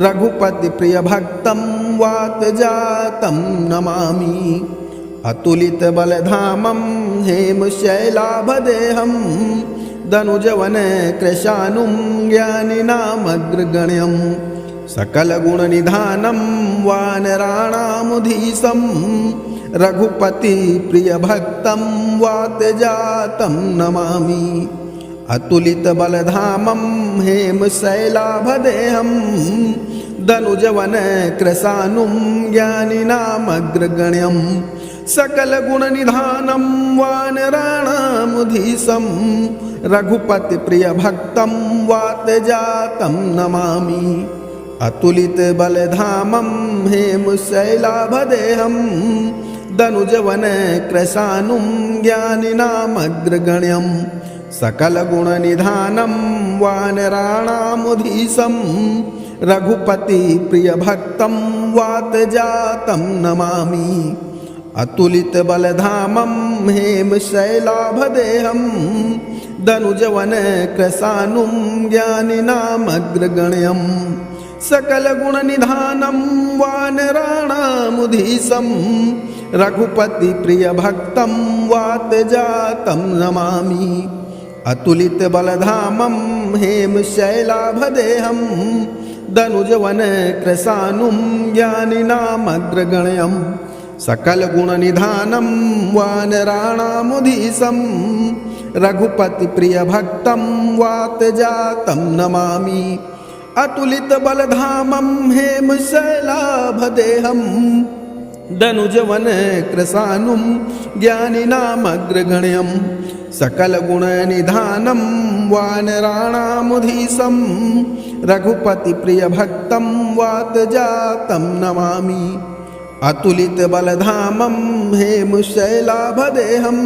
रघुपतिप्रियभक्तं वातजातं नमामि। अतुलितबलधामं हेमशैलाभदेहं दनुजवनकृशानुं ज्ञानिनामग्रगण्यं सकलगुणनिधानं वानराणामुधीशं रघुपतिप्रियभक्तं वातजातं नमामि। अतुलितबलधामं हेमशैलाभदेहं दनुजवनकृशानुं ज्ञानिनामग्रगण्यं सकलगुणनिधानं वानराणामुधीशं रघुपतिप्रियभक्तं वातजातं नमामि। अतुलितबलधामं हेमशैलाभदेहं दनुजवनकृशानुं ज्ञानिनामग्रगण्यं सकलगुणनिधानं वानराणामुधीशं रघुपतिप्रियभक्तं वातजातं नमामि। अतुलितबलधामं हेमशैलाभदेहं दनुजवनकृशानुं ज्ञानिनामग्रगण्यं सकलगुणनिधानं वानराणामुधीशं रघुपतिप्रियभक्तं वातजातं नमामि। अतुलितबलधामं हेमशैलाभदेहं दनुजवनकृशानुं ज्ञानिनामग्रगण्यं सकलगुणनिधानं वानराणामुधीशं रघुपतिप्रियभक्तं वातजातं नमामि। अतुलितबलधामं हेमशैलाभदेहं दनुजवनकृशानुं ज्ञानिनामग्रगण्यं सकलगुणनिधानं वानराणामुधीशं रघुपतिप्रियभक्तं वातजातं नमामि। अतुलितबलधामं हेमशैलाभदेहं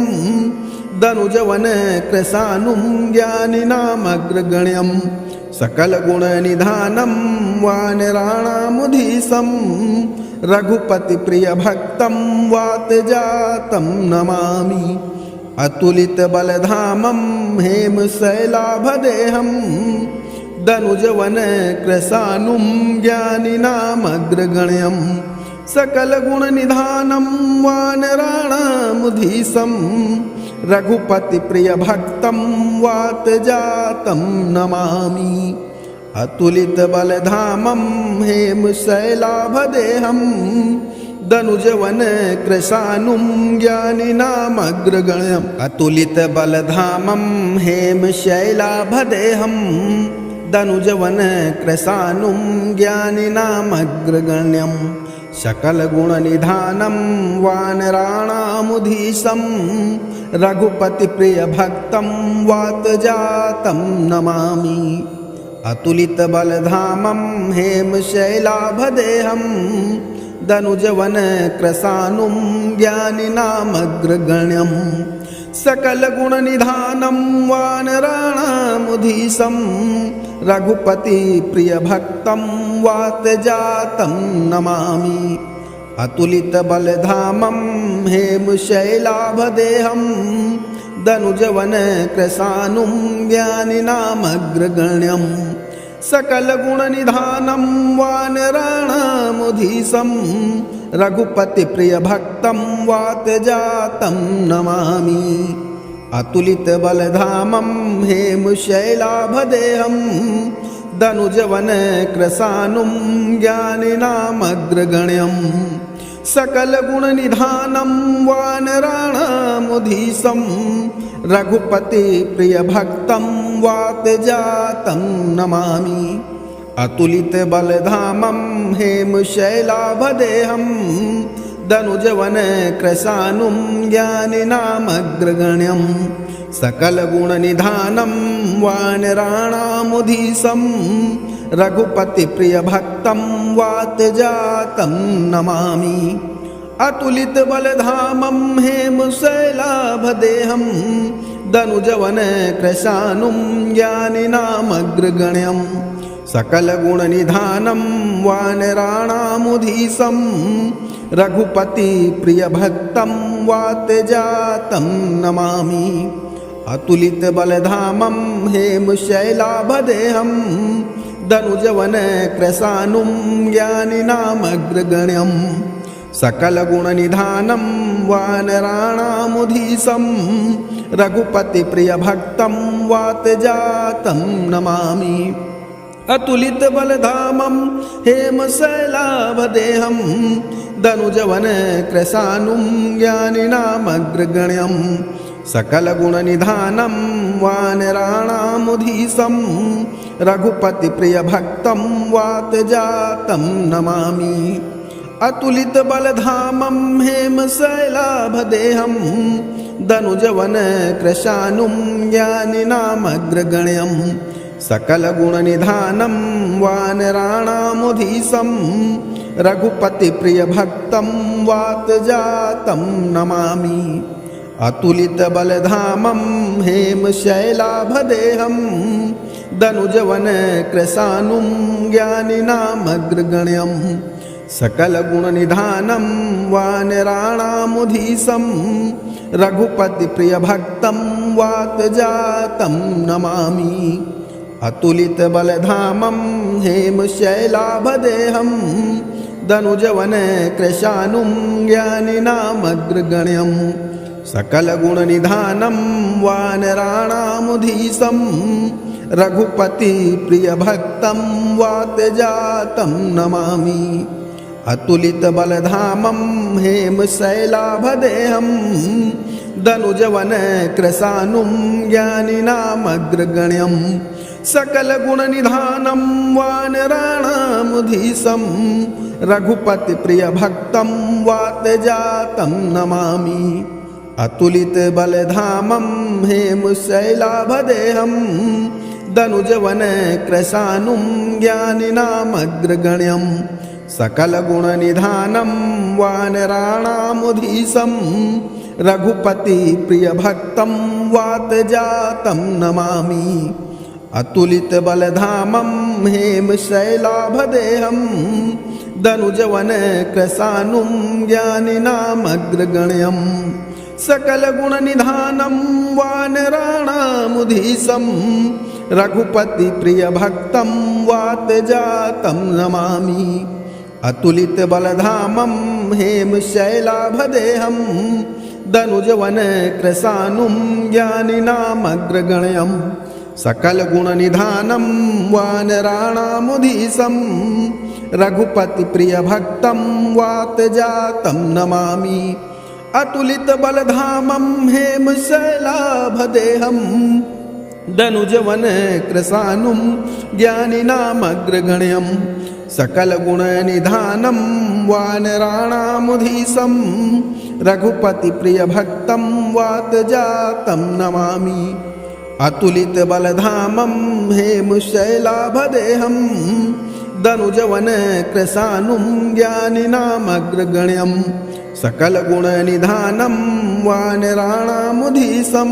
दनुजवनकृशानुं ज्ञानिनामग्रगण्यं सकलगुणनिधानं वानराणामुधीशं रघुपतिप्रियभक्तं वातजातं नमामि। अतुलितबलधामं हेमशैलाभदेहं दनुजवनकृशानुं ज्ञानिनामग्रगण्यं सकलगुणनिधानं वानराणामुधीशं रघुपतिप्रियभक्तं वातजातं नमामि। अतुलितबलधामं हेमशैलाभदेहं दनुजवनकृशानुं ज्ञानिनामग्रगण्यम् अतुलितबलधामं हेमशैलाभदेहं दनुजवनकृशानुं ज्ञानिनामग्रगण्यं सकलगुणनिधानं वानराणामुधीशं रघुपतिप्रियभक्तं वातजातं नमामि। अतुलितबलधामं हेमशैलाभदेहं दनुजवनकृशानुं ज्ञानिनामग्रगण्यं सकलगुणनिधानं वानराणामुधीशं रघुपतिप्रियभक्तं वातजातं नमामि। अतुलितबलधामं हेमशैलाभदेहं दनुजवनकृशानुं ज्ञानिनामग्रगण्यं सकलगुणनिधानं वानराणामुधीशं रघुपतिप्रियभक्तं वातजातं नमामि। अतुलितबलधामं हेमशैलाभदेहं दनुजवनकृशानुं ज्ञानिनामग्रगण्यं सकलगुणनिधानं वानराणामुधीशं रघुपतिप्रियभक्तं वातजातं नमामि। अतुलितबलधामं हेमशैलाभदेहं दनुजवनकृशानुं ज्ञानिनामग्रगण्यं सकलगुणनिधानं वानराणामुधीशं रघुपतिप्रियभक्तं वातजातं नमामि। अतुलितबलधामं हेमशैलाभदेहं दनुजवनकृशानुं ज्ञानिनामग्रगण्यं सकलगुणनिधानं वानराणामुधीशं रघुपतिप्रियभक्तं वातजातं नमामि। अतुलितबलधामं हेमशैलाभदेहं दनुजवनकृशानुं ज्ञानिनामग्रगण्यं सकलगुणनिधानं वानराणामुधीशं रघुपतिप्रियभक्तं वातजातं नमामि। अतुलितबलधामं हेमशैलाभदेहं दनुजवनकृशानुं ज्ञानिनामग्रगण्यं सकलगुणनिधानं वानराणामुधीशं रघुपतिप्रियभक्तं वातजातं नमामि। अतुलितबलधामं हेमशैलाभदेहं दनुजवनकृशानुं ज्ञानिनामग्रगण्यं सकलगुणनिधानं वानराणामुधीशं रघुपतिप्रियभक्तं वातजातं नमामि। अतुलितबलधामं हेमशैलाभदेहं दनुजवनकृशानुं ज्ञानिनामग्रगण्यं सकलगुणनिधानं वानराणामुधीशं रघुपतिप्रियभक्तं वातजातं नमामि। अतुलितबलधामं हेमशैलाभदेहं दनुजवनकृशानुं ज्ञानिनामग्रगण्यं सकलगुणनिधानं वानराणामुधीशं रघुपतिप्रियभक्तं वातजातं नमामि। अतुलितबलधामं हेमशैलाभदेहं दनुजवनकृशानुं ज्ञानिनामग्रगण्यं सकलगुणनिधानं वानराणामुधीशं रघुपतिप्रियभक्तं वातजातं नमामि। अतुलितबलधामं हेमशैलाभदेहं दनुजवनकृशानुं ज्ञानिनामग्रगण्यं सकलगुणनिधानं वानराणामुधीशं रघुपतिप्रियभक्तं वातजातं नमामि अतुलितबलधामं हेमशैलाभदेहं दनुजवनकृशानुं ज्ञानिनामग्रगण्यं सकलगुणनिधानं वानराणामुधीशं रघुपतिप्रियभक्तं वातजातं नमामि अतुलितबलधामं हेमशैलाभदेहं दनुजवनकृशानुं ज्ञानिनामग्रगण्यं सकलगुणनिधानं वानराणामुधीशं रघुपतिप्रियभक्तं वातजातं नमामि अतुलितबलधामं हेमशैलाभदेहं दनुजवनकृशानुं ज्ञानिनामग्रगण्यं सकलगुणनिधानं वानराणामुधीशं रघुपतिप्रियभक्तं वातजातं नमामि अतुलितबलधामं हेमशैलाभदेहं दनुजवनकृशानुं ज्ञानिनामग्रगण्यं सकलगुणनिधानं वानराणामुधीशं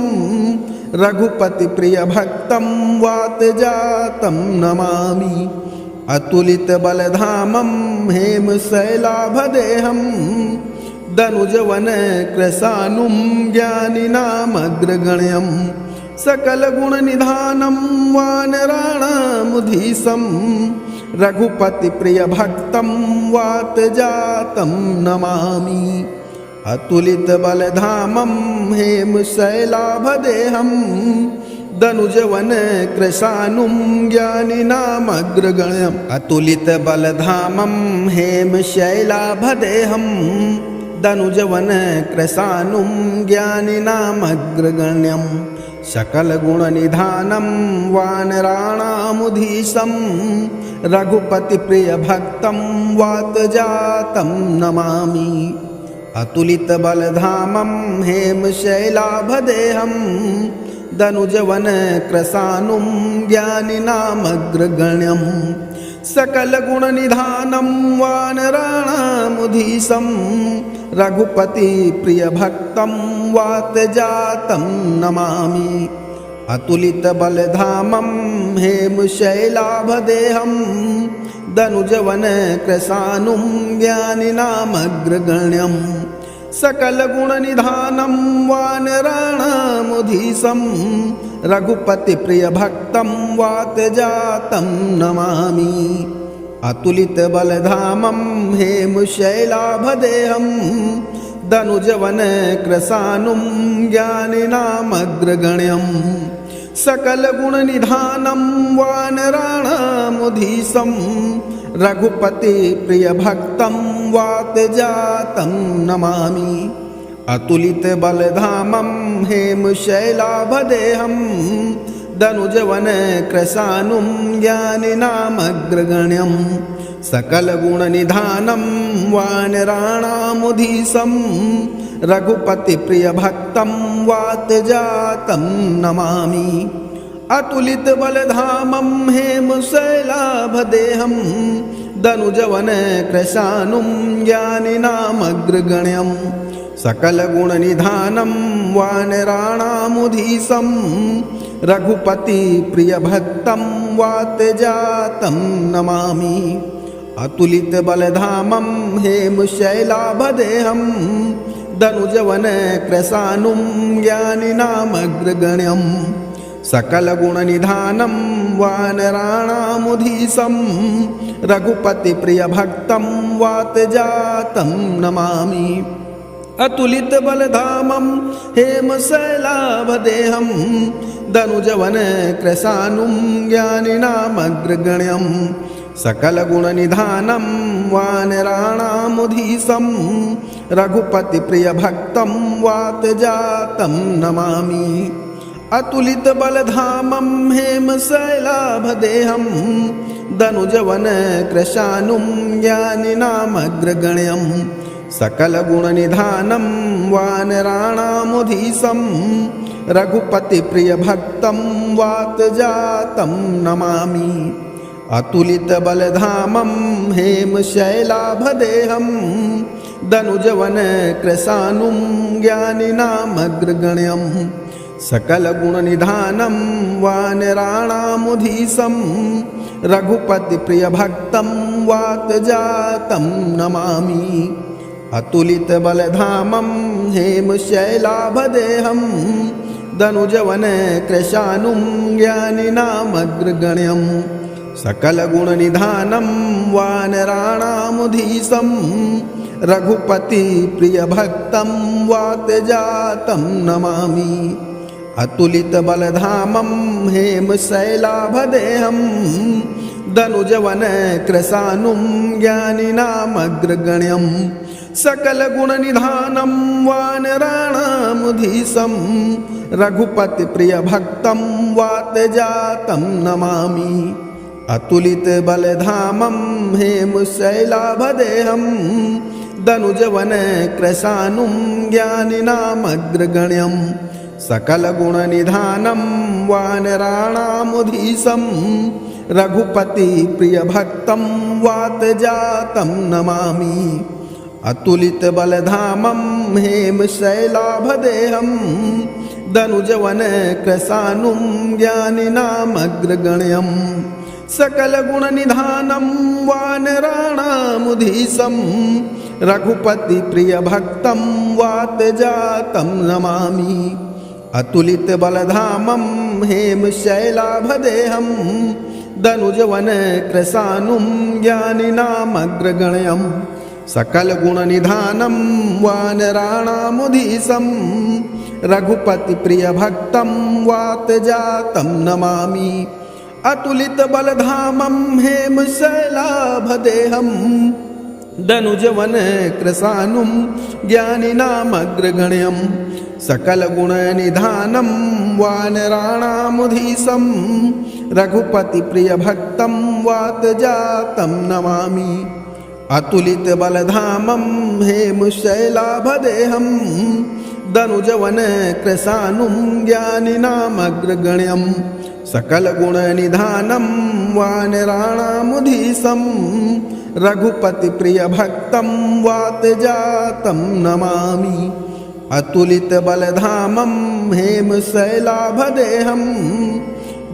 रघुपतिप्रियभक्तं वातजातं नमामि अतुलितबलधामं हेमशैलाभदेहं दनुजवनकृशानुं ज्ञानिनामग्रगण्यं सकलगुणनिधानं वानराणामुधीशं रघुपतिप्रियभक्तं वातजातं नमामि अतुलितबलधामं हेमशैलाभदेहं दनुजवनकृशानुं ज्ञानिनामग्रगण्यम् अतुलितबलधामं हेमशैलाभदेहं दनुजवनकृशानुं ज्ञानिनामग्रगण्यं सकलगुणनिधानं वानराणामुधीशं रघुपतिप्रियभक्तं वातजातं नमामि अतुलितबलधामं हेमशैलाभदेहं दनुजवनकृशानुं ज्ञानिनामग्रगण्यं सकलगुणनिधानं वानराणामुधीशं रघुपतिप्रियभक्तं वातजातं नमामि अतुलितबलधामं हेमशैलाभदेहं दनुजवनकृशानुं ज्ञानिनामग्रगण्यं सकलगुणनिधानं वानराणामुधीशं रघुपतिप्रियभक्तं वातजातं नमामि अतुलितबलधामं हेमशैलाभदेहं दनुजवनकृशानुं ज्ञानिनामग्रगण्यं सकलगुणनिधानं वानराणामुधीशं रघुपतिप्रियभक्तं वातजातं नमामि अतुलितबलधामं हेमशैलाभदेहं दनुजवनकृशानुं ज्ञानिनामग्रगण्यं सकलगुणनिधानं वानराणामुधीशं रघुपतिप्रियभक्तं वातजातं नमामि अतुलितबलधामं हेमशैलाभदेहं दनुजवनकृशानुं ज्ञानिनामग्रगण्यं सकलगुणनिधानं वानराणामुधीशं रघुपतिप्रियभक्तं वातजातं नमामि अतुलितबलधामं हेमशैलाभदेहं दनुजवनकृशानुं ज्ञानिनामग्रगण्यं सकलगुणनिधानं वानराणामुधीशं रघुपतिप्रियभक्तं वातजातं नमामि अतुलितबलधामं हेमशैलाभदेहं दनुजवनकृशानुं ज्ञानिनामग्रगण्यं सकलगुणनिधानं वानराणामुधीशं रघुपतिप्रियभक्तं वातजातं नमामि अतुलितबलधामं हेमशैलाभदेहं दनुजवनकृशानुं ज्ञानिनामग्रगण्यं सकलगुणनिधानं वानराणामुधीशं रघुपतिप्रियभक्तं वातजातं नमामि अतुलितबलधामं हेमशैलाभदेहं दनुजवन कृशानुं ज्ञानिनामग्रगण्यं सकलगुणनिधानं वानराणामुधीशं रघुपतिप्रियभक्तं वातजातं नमामि अतुलितबलधामं हेमशैलाभदेहं दनुजवन कृशानुं ज्ञानिनामग्रगण्यं सकलगुणनिधानं वानराणामुधीशं रघुपतिप्रियभक्तं वातजातं नमामि अतुलितबलधामं हेमशैलाभदेहं दनुजवन कृशानुं ज्ञानिनामग्रगण्यं सकलगुणनिधानं वानराणामुधीशं रघुपतिप्रियभक्तं वातजातं नमामि अतुलितबलधामं हेमशैलाभदेहं दनुजवन कृशानुं ज्ञानिनामग्रगण्यं सकलगुणनिधानं वानराणामुधीशं रघुपतिप्रियभक्तं वातजातं नमामि अतुलितबलधामं हेमशैलाभदेहं दनुजवन कृशानुं ज्ञानिनामग्रगण्यं सकलगुणनिधानं वानराणामुधीशं रघुपतिप्रियभक्तं वातजातं नमामि अतुलितबलधामं हेमशैलाभदेहं दनुजवन कृशानुं ज्ञानिनामग्रगण्यं सकलगुणनिधानं वानराणामुधीशं रघुपतिप्रियभक्तं वातजातं नमामि अतुलितबलधामं हेमशैलाभदेहं दनुजवन कृशानुं ज्ञानिनामग्रगण्यं सकलगुणनिधानं वानराणामुधीशं रघुपतिप्रियभक्तं वातजातं नमामि अतुलितबलधामं हेमशैलाभदेहं दनुजवन कृशानुं ज्ञानिनामग्रगण्यं सकलगुणनिधानं वानराणामुधीशं रघुपतिप्रियभक्तं वातजातं नमामि अतुलितबलधामं हेमशैलाभदेहं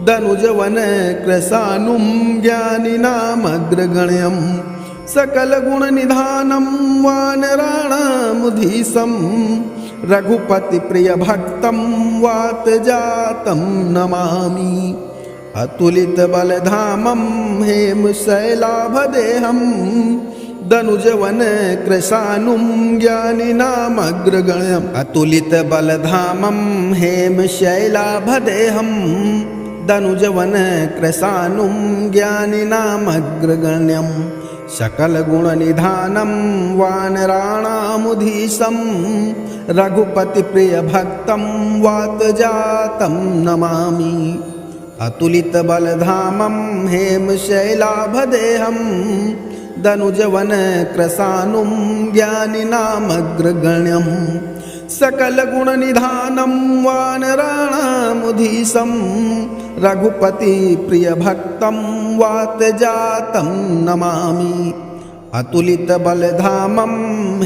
दनुजवन कृशानुं ज्ञानिनामग्रगण्यं सकलगुणनिधानं वानराणामुधीशं रघुपतिप्रियभक्तं वातजातं नमामि अतुलितबलधामं हेमशैलाभदेहं दनुजवन कृशानुं ज्ञानिनामग्रगण्यं अतुलितबलधामं हेमशैलाभदेहं दनुजवन कृशानुं ज्ञानिनामग्रगण्यं सकलगुणनिधानं वानराणामुधीशं रघुपतिप्रियभक्तं वातजातं नमामि अतुलितबलधामं हेमशैलाभदेहं दनुजवन कृशानुं ज्ञानिनामग्रगण्यं सकलगुणनिधानं वानराणामुधीशं रघुपतिप्रियभक्तं वातजातं नमामि अतुलितबलधामं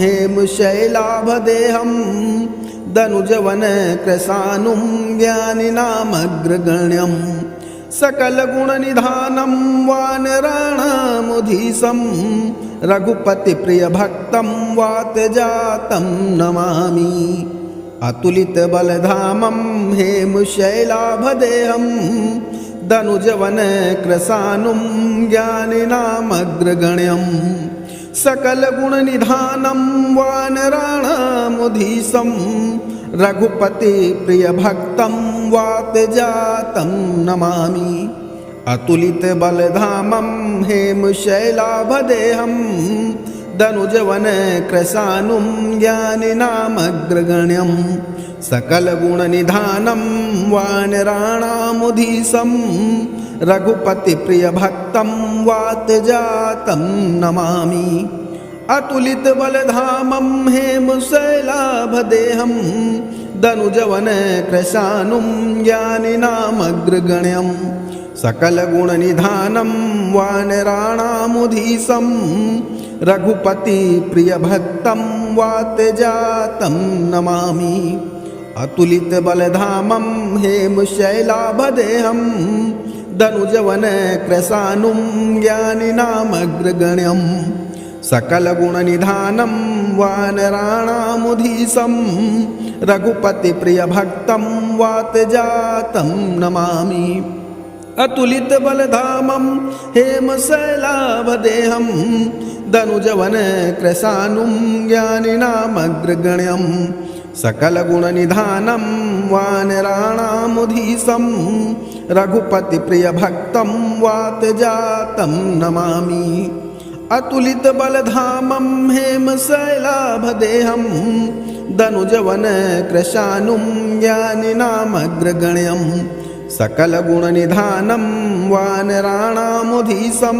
हेमशैलाभदेहं दनुजवन कृशानुं ज्ञानिनामग्रगण्यं सकलगुणनिधानं वानराणामुधीशं रघुपतिप्रियभक्तं वातजातं नमामि अतुलितबलधामं हेमशैलाभदेहं दनुजवन कृशानुं ज्ञानिनामग्रगण्यं सकलगुणनिधानं वानराणामुधीशं रघुपतिप्रियभक्तं वातजातं नमामि अतुलितबलधामं हेमशैलाभदेहं दनुजवन कृशानुं ज्ञानिनामग्रगण्यं सकलगुणनिधानं वानराणामुधीशं रघुपतिप्रियभक्तं वातजातं नमामि अतुलितबलधामं हेमशैलाभदेहं दनुजवन कृशानुं ज्ञानिनामग्रगण्यं सकलगुणनिधानं वानराणामुधीशं रघुपतिप्रियभक्तं वातजातं नमामि अतुलितबलधामं हेमशैलाभदेहं दनुजवन कृशानुं ज्ञानिनामग्रगण्यं सकलगुणनिधानं वानराणामुधीशं रघुपतिप्रियभक्तं वातजातं नमामि अतुलितबलधामं हेमशैलाभदेहं दनुजवन कृशानुं ज्ञानिनामग्रगण्यं सकलगुणनिधानं वानराणामुधीशं रघुपतिप्रियभक्तं वातजातं नमामि अतुलितबलधामं हेमशैलाभदेहं दनुजवन कृशानुं ज्ञानिनामग्रगण्यं सकलगुणनिधानं वानराणामुधीशं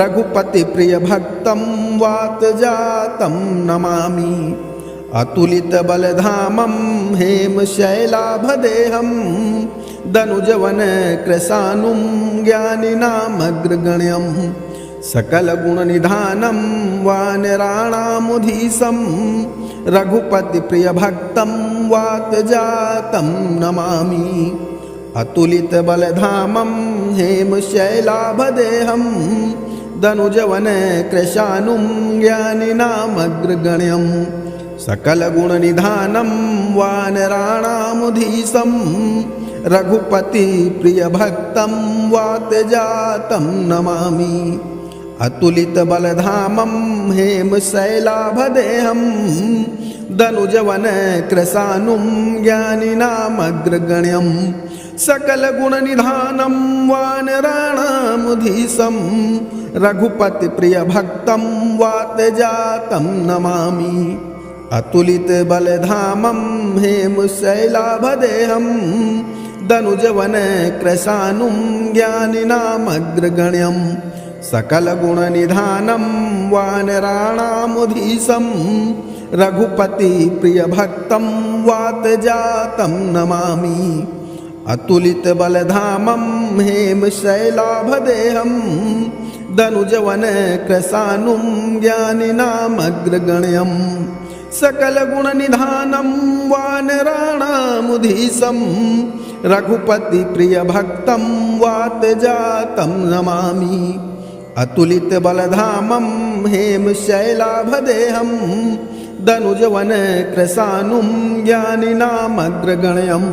रघुपतिप्रियभक्तं वातजातं नमामि अतुलितबलधामं हेमशैलाभदेहं दनुजवन कृशानुं ज्ञानिनामग्रगण्यं सकलगुणनिधानं वानराणामुधीशं रघुपतिप्रियभक्तं वातजातं नमामि अतुलितबलधामं हेमशैलाभदेहं दनुजवन कृशानुं ज्ञानिनामग्रगण्यं सकलगुणनिधानं वानराणामुधीशं रघुपतिप्रियभक्तं वातजातं नमामि अतुलितबलधामं हेमशैलाभदेहं दनुजवन कृशानुं ज्ञानिनामग्रगण्यं सकलगुणनिधानं वानराणामुधीशं रघुपतिप्रियभक्तं वातजातं नमामि अतुलितबलधामं हेमशैलाभदेहं दनुजवन कृशानुं ज्ञानिनामग्रगण्यं सकलगुणनिधानं वानराणामुधीशं रघुपतिप्रियभक्तं वातजातं नमामि अतुलितबलधामं हेमशैलाभदेहं दनुजवन कृशानुं ज्ञानिनामग्रगण्यं सकलगुणनिधानं वानराणामुधीशं रघुपतिप्रियभक्तं वातजातं नमामि अतुलितबलधामं हेमशैलाभदेहं दनुजवन कृशानुं ज्ञानिनामग्रगण्यं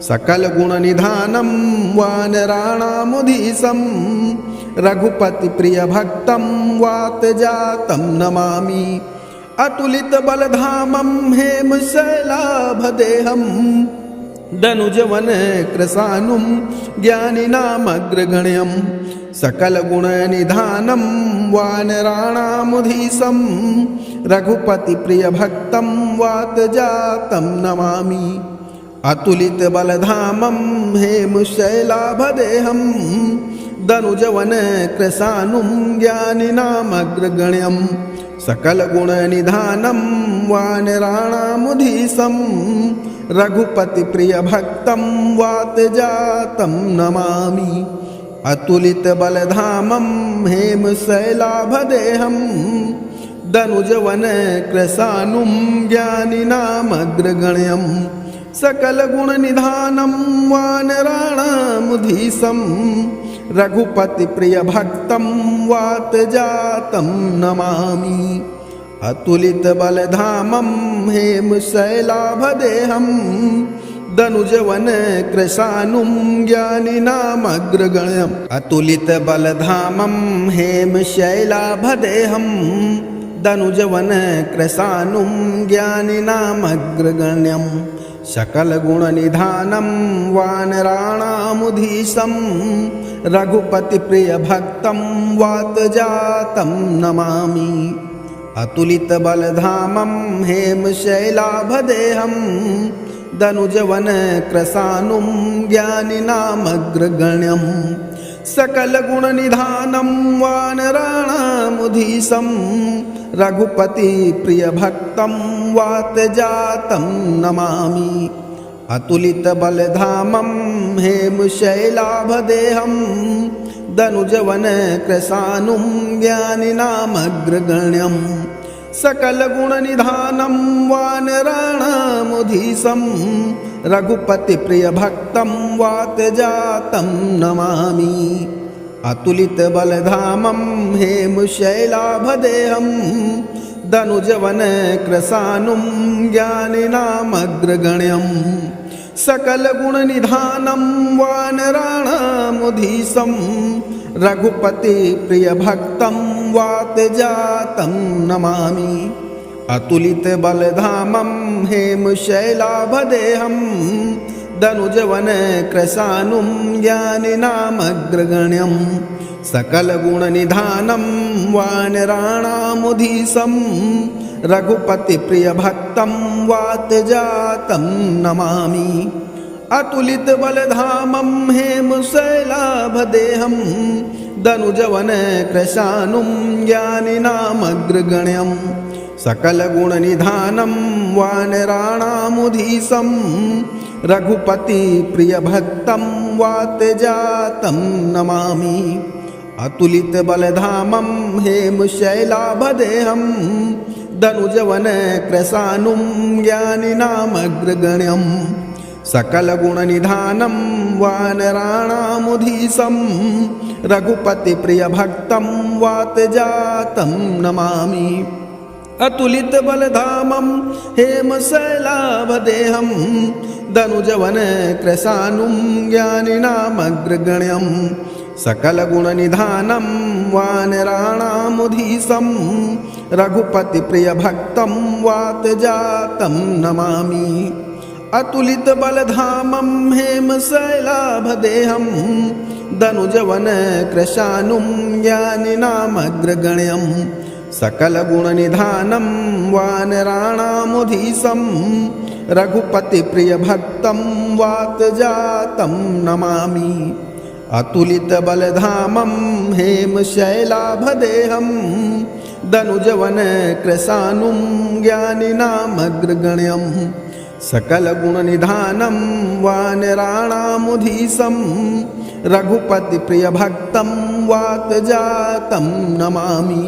सकलगुणनिधानं वानराणामुधीशं रघुपतिप्रियभक्तं वातजातं नमामि अतुलितबलधामं हेमशैलाभदेहं दनुजवन कृशानुं ज्ञानिनामग्रगण्यं सकलगुणनिधानं वानराणामुधीशं रघुपतिप्रियभक्तं वातजातं नमामि अतुलितबलधामं हेमशैलाभदेहं दनुजवन कृशानुं ज्ञानिनामग्रगण्यं सकलगुणनिधानं वानराणामुधीशं रघुपतिप्रियभक्तं वातजातं नमामि अतुलितबलधामं हेमशैलाभदेहं दनुजवन कृशानुं ज्ञानिनामग्रगण्यं सकलगुणनिधानं वानराणामुधीशं रघुपतिप्रियभक्तं वातजातं नमामि अतुलितबलधामं हेमशैलाभदेहं दनुजवन कृशानुं ज्ञानिनामग्रगण्यं अतुलितबलधामं हेमशैलाभदेहं दनुजवन कृशानुं ज्ञानिनामग्रगण्यं सकलगुणनिधानं वानराणामुधीशं रघुपतिप्रियभक्तं वातजातं नमामि अतुलितबलधामं हेमशैलाभदेहं दनुजवन कृशानुं ज्ञानिनामग्रगण्यं सकलगुणनिधानं वानराणामुधीशं रघुपति प्रिय भक्तं वातजातं नमामि अतुलित बलधामं हेमशैलाभदेहं दनुजवन कृशानुं ज्ञानिनामग्रगण्यं सकलगुणनिधानं वानराणामुधीशं रघुपति प्रिय भक्तं वातजातं नमामि अतुलित बलधामं हेमशैलाभदेहं दनुजवन कृशानुं ज्ञानिनामग्रगण्यं सकलगुणनिधानं वानराणामुधीशं रघुपति प्रिय भक्तं वातजातं नमामि अतुलित बलधामं हेमशैलाभदेहं दनुजवन कृशानुं ज्ञानिनामग्रगण्यं सकलगुणनिधानं वानराणामुधीशं रघुपति प्रिय भक्तं वातजातं नमामि अतुलित बलधामं हेमशैलाभदेहं दनुजवन कृशानुं ज्ञानिनामग्रगण्यं सकलगुणनिधानं वानराणामुधीशं रघुपति प्रिय भक्तं वातजातं नमामि अतुलित बलधामं हेमशैलाभदेहं दनुजवन कृशानुं ज्ञानिनामग्रगण्यं सकलगुणनिधानं वानराणामुधीशं रघुपति प्रिय भक्तं वातजातं नमामि अतुलित बलधामं हेमशैलाभदेहं दनुजवन कृशानुं ज्ञानिनामग्रगण्यं सकलगुणनिधानं वानराणामुधीशं रघुपति प्रिय भक्तं वातजातं नमामि अतुलित बलधामं हेमशैलाभदेहं दनुजवन कृशानुं ज्ञानिनामग्रगण्यं सकलगुणनिधानं वानराणामुधीशं रघुपति प्रिय भक्तं वातजातं नमामि अतुलित बलधामं हेमशैलाभदेहं दनुजवन कृशानुं ज्ञानिनामग्रगण्यं सकलगुणनिधानं वानराणामुधीशं रघुपति प्रिय भक्तं वातजातं नमामि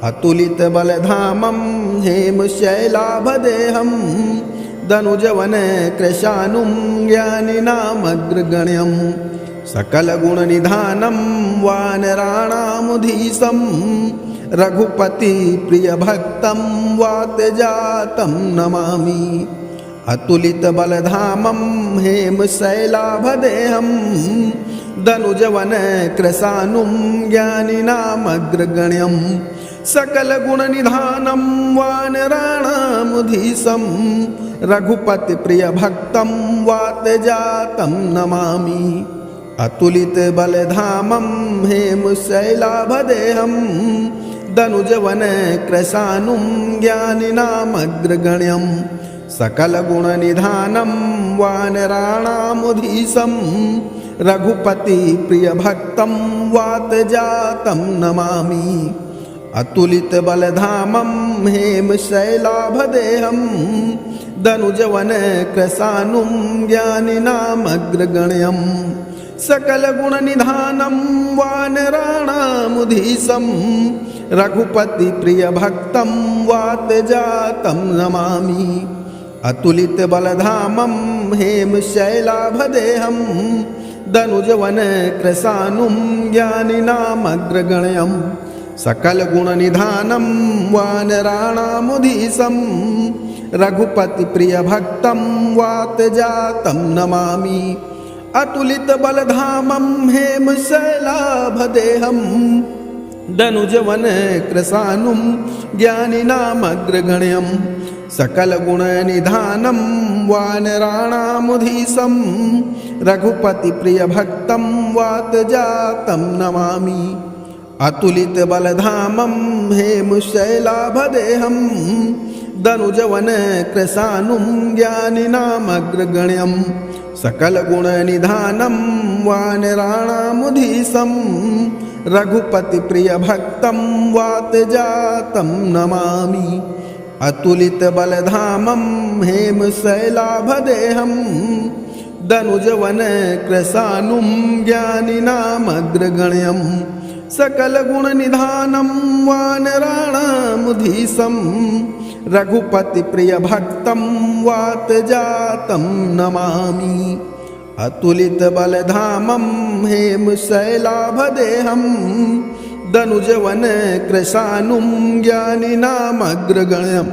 अतुलित बलधामं हेमशैलाभदेहं दनुजवन कृशानुं ज्ञानिनामग्रगण्यं सकलगुणनिधानं वानराणामुधीशं रघुपति प्रिय भक्तं वातजातं नमामि अतुलित बलधामं हेमशैलाभदेहं दनुजवन कृशानुं ज्ञानिनामग्रगण्यं सकलगुणनिधानं वानराणामुधीशं रघुपति प्रिय भक्तं वातजातं नमामि अतुलित बलधामं हेमशैलाभदेहं दनुजवन कृशानुं ज्ञानिनामग्रगण्यं सकलगुणनिधानं वानराणामुधीशं रघुपति प्रिय भक्तं वातजातं नमामि अतुलित बलधामं हेमशैलाभदेहं दनुजवन कृशानुं ज्ञानिनामग्रगण्यं सकलगुणनिधानं वानराणामुधीशं रघुपति प्रिय भक्तं वातजातं नमामि अतुलित बलधामं हेमशैलाभदेहं दनुजवन कृशानुं ज्ञानिनामग्रगण्यं सकलगुणनिधानं वानराणामुधीशं रघुपति प्रिय भक्तं वातजातं नमामि अतुलित बलधामं हेमशैलाभदेहं दनुजवन कृशानुं ज्ञानिनामग्रगण्यं सकलगुणनिधानं वानराणामुधीशं रघुपति प्रिय भक्तं वातजातं नमामि अतुलित बलधामं हेमशैलाभदेहं दनुजवन कृशानुं ज्ञानिनामग्रगण्यं सकलगुणनिधानं वानराणामुधीशं रघुपति प्रिय भक्तं वातजातं नमामि अतुलित बलधामं हेमशैलाभदेहं दनुजवन कृशानुं ज्ञानिनामग्रगण्यं सकल गुण निधानं वानराणामुधीशं रघुपति प्रिय भक्तं वातजातं नमामि अतुलित बलधामं हेमशैलाभदेहं दनुजवन कृशानुं ज्ञानिनामग्रगण्यम्।